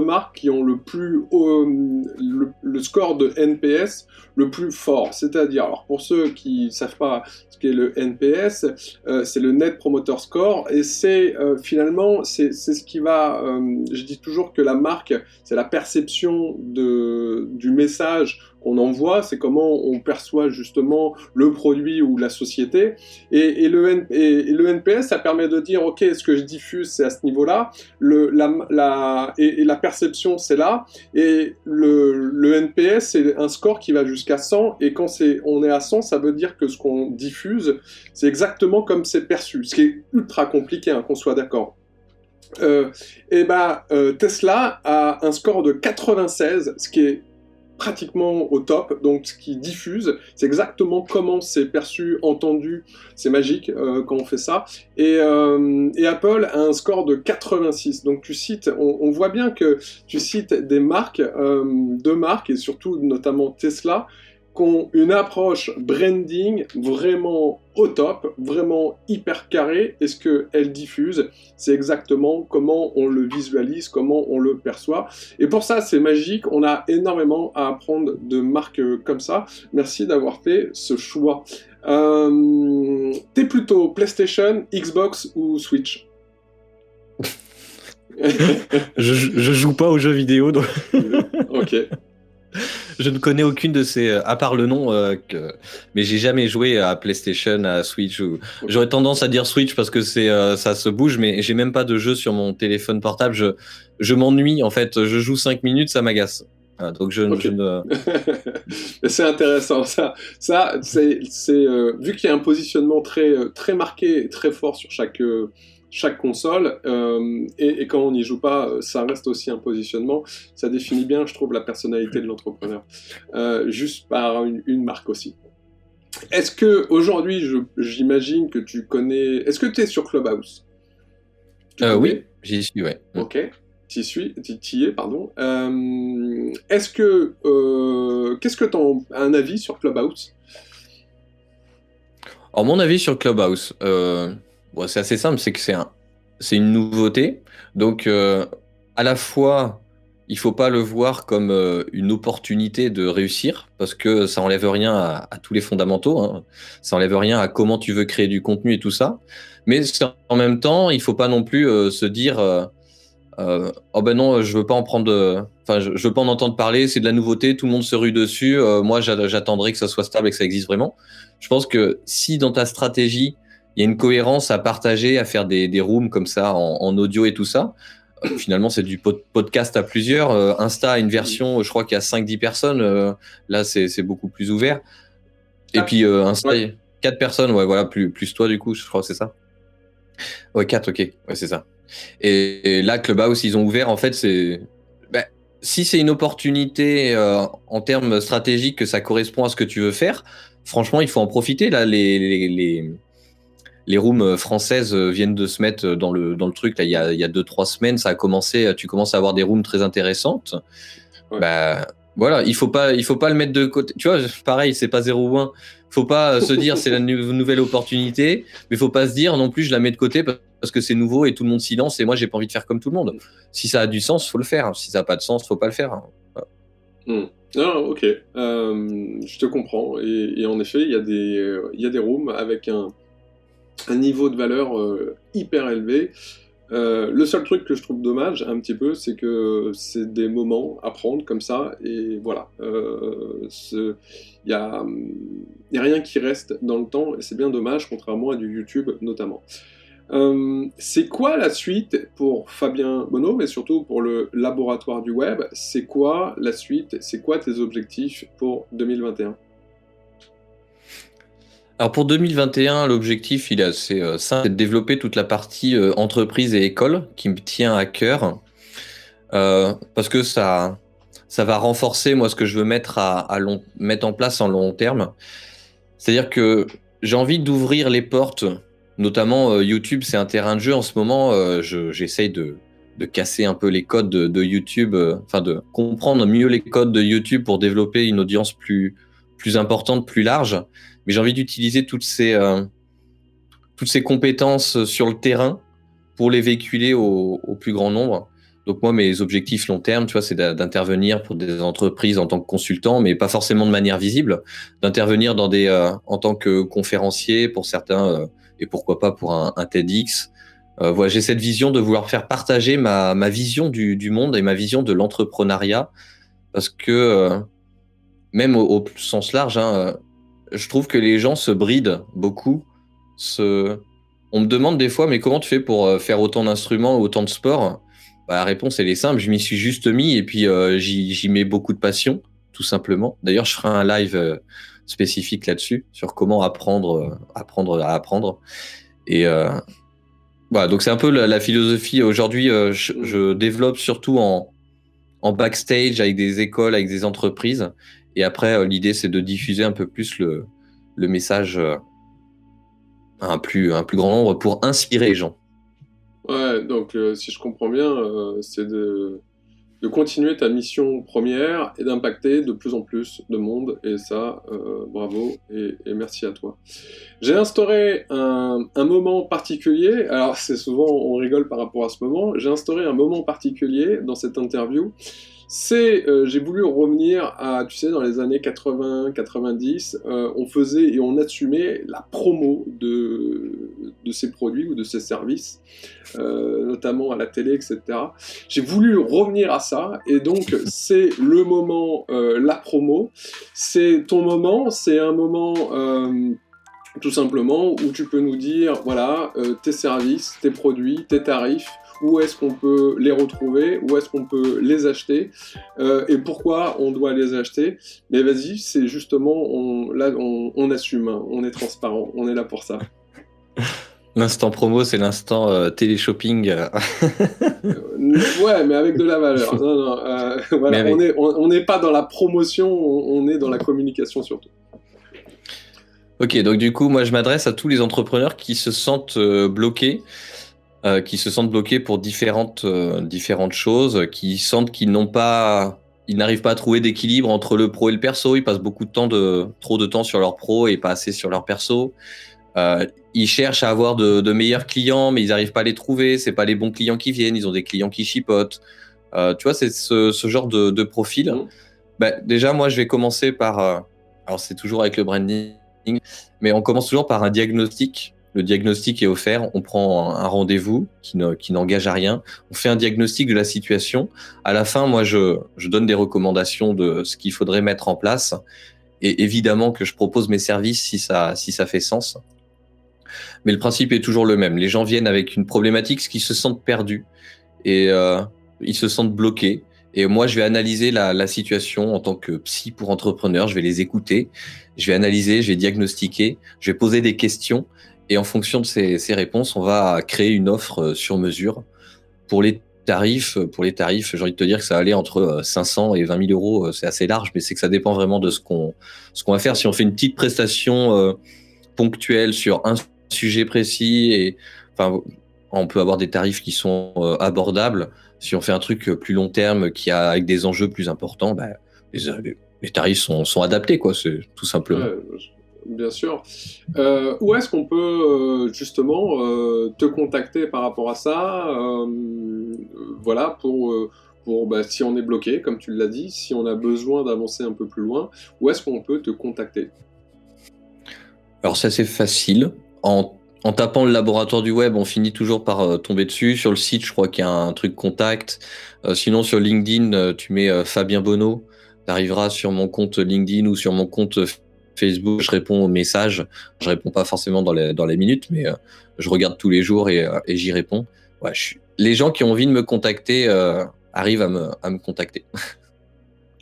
marques qui ont le plus haut, le score de NPS le plus fort. C'est-à-dire, alors pour ceux qui ne savent pas ce qu'est le NPS, c'est le Net Promoter Score, et c'est finalement c'est ce qui va. Je dis toujours que la marque, c'est la perception du message qu'on envoie, c'est comment on perçoit justement le produit ou la société, et le NPS, ça permet de dire ok, ce que je diffuse c'est à ce niveau-là, et la perception c'est là, et le NPS c'est un score qui va jusqu'à 100, et quand on est à 100, ça veut dire que ce qu'on diffuse c'est exactement comme c'est perçu, ce qui est ultra compliqué, qu'on soit d'accord. Tesla a un score de 96, ce qui est pratiquement au top, donc ce qui diffuse, c'est exactement comment c'est perçu, entendu, c'est magique quand on fait ça, et Apple a un score de 86, donc on voit bien que tu cites des marques, deux marques, et surtout notamment Tesla, qui ont une approche branding vraiment au top, vraiment hyper carrée, et ce qu'elles diffusent, c'est exactement comment on le visualise, comment on le perçoit. Et pour ça, c'est magique, on a énormément à apprendre de marques comme ça. Merci d'avoir fait ce choix. T'es plutôt PlayStation, Xbox ou Switch? je joue pas aux jeux vidéo, donc... Ok. je ne connais aucune de ces, à part le nom, mais j'ai jamais joué à PlayStation, à Switch. J'aurais tendance à dire Switch parce que ça se bouge, mais j'ai même pas de jeu sur mon téléphone portable. Je m'ennuie en fait. Je joue 5 minutes, ça m'agace. Voilà, donc je ne. Mais c'est intéressant ça. C'est vu qu'il y a un positionnement très marqué, et très fort sur chaque console, et quand on n'y joue pas, ça reste aussi un positionnement. Ça définit bien, je trouve, la personnalité de l'entrepreneur, juste par une marque aussi. Est-ce que aujourd'hui, j'imagine que tu connais. Est-ce que tu es sur Clubhouse? Oui, j'y suis, ouais. Ok. T'y es, pardon. Qu'est-ce que t'en as un avis sur Clubhouse? Alors, mon avis sur Clubhouse, c'est assez simple, c'est que c'est une nouveauté. Donc, à la fois, il faut pas le voir comme une opportunité de réussir, parce que ça enlève rien à tous les fondamentaux, hein. Ça enlève rien à comment tu veux créer du contenu et tout ça. Mais en même temps, il faut pas non plus se dire oh ben non, je veux pas en prendre, je veux pas en entendre parler, c'est de la nouveauté, tout le monde se rue dessus, moi j'attendrai que ça soit stable et que ça existe vraiment. Je pense que si dans ta stratégie, il y a une cohérence à partager, à faire des rooms comme ça en audio et tout ça, finalement c'est du podcast à plusieurs, Insta a une version, je crois qu'il y a 5-10 personnes, là c'est beaucoup plus ouvert. Et puis Insta, ouais. 4 personnes, ouais, voilà, plus toi du coup, je crois que c'est ça. Ouais, 4, ok, ouais, c'est ça. Et là, Clubhouse, ils ont ouvert, en fait, si c'est une opportunité en termes stratégiques, que ça correspond à ce que tu veux faire, franchement, il faut en profiter. Là, les rooms françaises viennent de se mettre dans le truc. Là, il y a 2-3 semaines, ça a commencé. Tu commences à avoir des rooms très intéressantes. Ouais. Voilà, il faut pas le mettre de côté. Tu vois, pareil, c'est pas 0 ou 1. Faut pas se dire c'est la nouvelle opportunité, mais faut pas se dire non plus je la mets de côté parce que c'est nouveau et tout le monde s'y lance et moi j'ai pas envie de faire comme tout le monde. Si ça a du sens, faut le faire. Si ça a pas de sens, faut pas le faire. Voilà. Ok, je te comprends. Et en effet, il y a des rooms avec un niveau de valeur hyper élevé. Le seul truc que je trouve dommage un petit peu, c'est que c'est des moments à prendre comme ça, et voilà. Y a rien qui reste dans le temps, et c'est bien dommage, contrairement à du YouTube notamment. C'est quoi la suite pour Fabien Bonneau, mais surtout pour le laboratoire du web? C'est quoi la suite? C'est quoi tes objectifs pour 2021? Alors pour 2021, l'objectif il est assez simple, c'est de développer toute la partie entreprise et école qui me tient à cœur, parce que ça va renforcer moi ce que je veux mettre en place en long terme. C'est-à-dire que j'ai envie d'ouvrir les portes, notamment YouTube, c'est un terrain de jeu en ce moment. J'essaye de casser un peu les codes de YouTube, de comprendre mieux les codes de YouTube pour développer une audience plus importante, plus large. Mais j'ai envie d'utiliser toutes ces compétences sur le terrain pour les véhiculer au plus grand nombre. Donc moi, mes objectifs long terme, tu vois, c'est d'intervenir pour des entreprises en tant que consultant, mais pas forcément de manière visible, d'intervenir en tant que conférencier pour certains, et pourquoi pas pour un TEDx. Voilà, j'ai cette vision de vouloir faire partager ma vision du monde et ma vision de l'entrepreneuriat, parce que même au sens large, je trouve que les gens se brident beaucoup. On me demande des fois, mais comment tu fais pour faire autant d'instruments, autant de sports? La réponse, elle est simple. Je m'y suis juste mis et puis j'y mets beaucoup de passion, tout simplement. D'ailleurs, je ferai un live spécifique là-dessus, sur comment apprendre à apprendre. Et voilà, donc c'est un peu la philosophie. Aujourd'hui, je développe surtout en backstage avec des écoles, avec des entreprises. Et après, l'idée, c'est de diffuser un peu plus le message à un plus grand nombre pour inspirer les gens. Ouais, donc si je comprends bien, c'est de continuer ta mission première et d'impacter de plus en plus de monde. Et ça, bravo et merci à toi. J'ai instauré un moment particulier. Alors, c'est souvent, on rigole par rapport à ce moment. J'ai instauré un moment particulier dans cette interview. j'ai voulu revenir à, tu sais, dans les années 80, 90, on faisait et on assumait la promo de ces produits ou de ces services, notamment à la télé, etc. J'ai voulu revenir à ça, et donc c'est le moment, la promo, c'est ton moment, c'est un moment... tout simplement, où tu peux nous dire, voilà, tes services, tes produits, tes tarifs, où est-ce qu'on peut les retrouver, où est-ce qu'on peut les acheter, et pourquoi on doit les acheter. Mais vas-y, c'est justement, on assume, hein, on est transparent, on est là pour ça. L'instant promo, c'est l'instant télé-shopping. Ouais, mais avec de la valeur. Non, non, voilà, on n'est pas dans la promotion, on est dans la communication surtout. Ok, donc du coup, moi, je m'adresse à tous les entrepreneurs qui se sentent bloqués, pour différentes choses, qui sentent qu'ils n'arrivent pas à trouver d'équilibre entre le pro et le perso. Ils passent trop de temps sur leur pro et pas assez sur leur perso. Ils cherchent à avoir de meilleurs clients, mais ils n'arrivent pas à les trouver. C'est pas les bons clients qui viennent. Ils ont des clients qui chipotent. Tu vois, c'est ce genre de profil. Déjà, moi, je vais commencer par... alors, c'est toujours avec le branding, mais on commence toujours par un diagnostic. Le diagnostic est offert. On prend un rendez-vous qui n'engage à rien. On fait un diagnostic de la situation. À la fin, moi, je donne des recommandations de ce qu'il faudrait mettre en place. Et évidemment que je propose mes services si ça fait sens. Mais le principe est toujours le même. Les gens viennent avec une problématique, ce qu'ils se sentent perdus et ils se sentent bloqués. Et moi, je vais analyser la situation en tant que psy pour entrepreneurs. Je vais les écouter, je vais analyser, je vais diagnostiquer, je vais poser des questions. Et en fonction de ces réponses, on va créer une offre sur mesure. Pour les tarifs, j'ai envie de te dire que ça va aller entre 500 et 20 000 euros. C'est assez large, mais c'est que ça dépend vraiment de ce qu'on va faire. Si on fait une petite prestation ponctuelle sur un sujet précis, et enfin, on peut avoir des tarifs qui sont abordables. Si on fait un truc plus long terme avec des enjeux plus importants, les tarifs sont adaptés, quoi. C'est tout simplement. Ouais, bien sûr. Où est-ce qu'on peut justement te contacter par rapport à ça, voilà, pour si on est bloqué, comme tu l'as dit, si on a besoin d'avancer un peu plus loin, où est-ce qu'on peut te contacter? Alors ça, c'est facile. En tapant le laboratoire du web, on finit toujours par tomber dessus. Sur le site, je crois qu'il y a un truc contact. Sinon, sur LinkedIn, tu mets Fabien Bonneau. Tu arriveras sur mon compte LinkedIn ou sur mon compte Facebook. Je réponds aux messages. Je réponds pas forcément dans les minutes, mais je regarde tous les jours et j'y réponds. Ouais, les gens qui ont envie de me contacter arrivent à me contacter.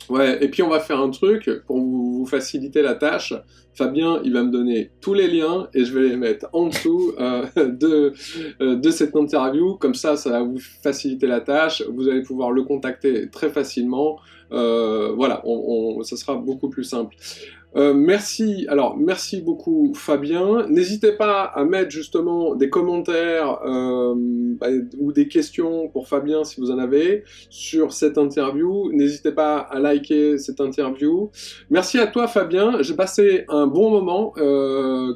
Ouais, et puis on va faire un truc pour vous faciliter la tâche. Fabien, il va me donner tous les liens et je vais les mettre en dessous de cette interview. Comme ça va vous faciliter la tâche. Vous allez pouvoir le contacter très facilement. Voilà, ça sera beaucoup plus simple. Merci beaucoup Fabien. N'hésitez pas à mettre justement des commentaires ou des questions pour Fabien si vous en avez sur cette interview. N'hésitez pas à liker cette interview. Merci à toi Fabien, j'ai passé un bon moment,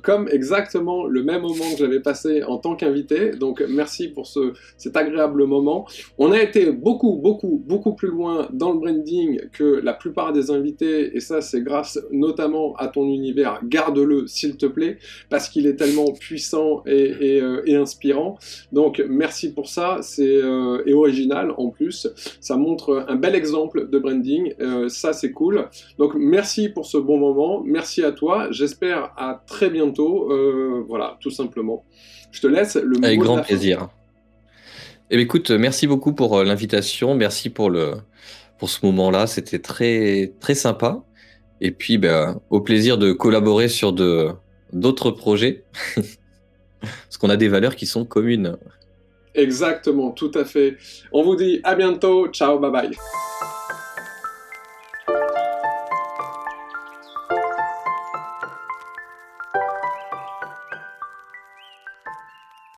comme exactement le même moment que j'avais passé en tant qu'invité. Donc merci pour cet agréable moment. On a été beaucoup plus loin dans le branding que la plupart des invités, et ça c'est grâce notamment à ton univers. Garde-le s'il te plaît, parce qu'il est tellement puissant et inspirant. Donc merci pour ça, et original en plus. Ça montre un bel exemple de branding, ça c'est cool. Donc merci pour ce bon moment, merci à toi, j'espère à très bientôt, voilà, tout simplement. Je te laisse le mot. Avec grand plaisir. Eh bien, écoute, merci beaucoup pour l'invitation, merci pour ce moment-là, c'était très, très sympa. Et puis, au plaisir de collaborer sur d'autres projets, parce qu'on a des valeurs qui sont communes. Exactement, tout à fait. On vous dit à bientôt, ciao, bye bye.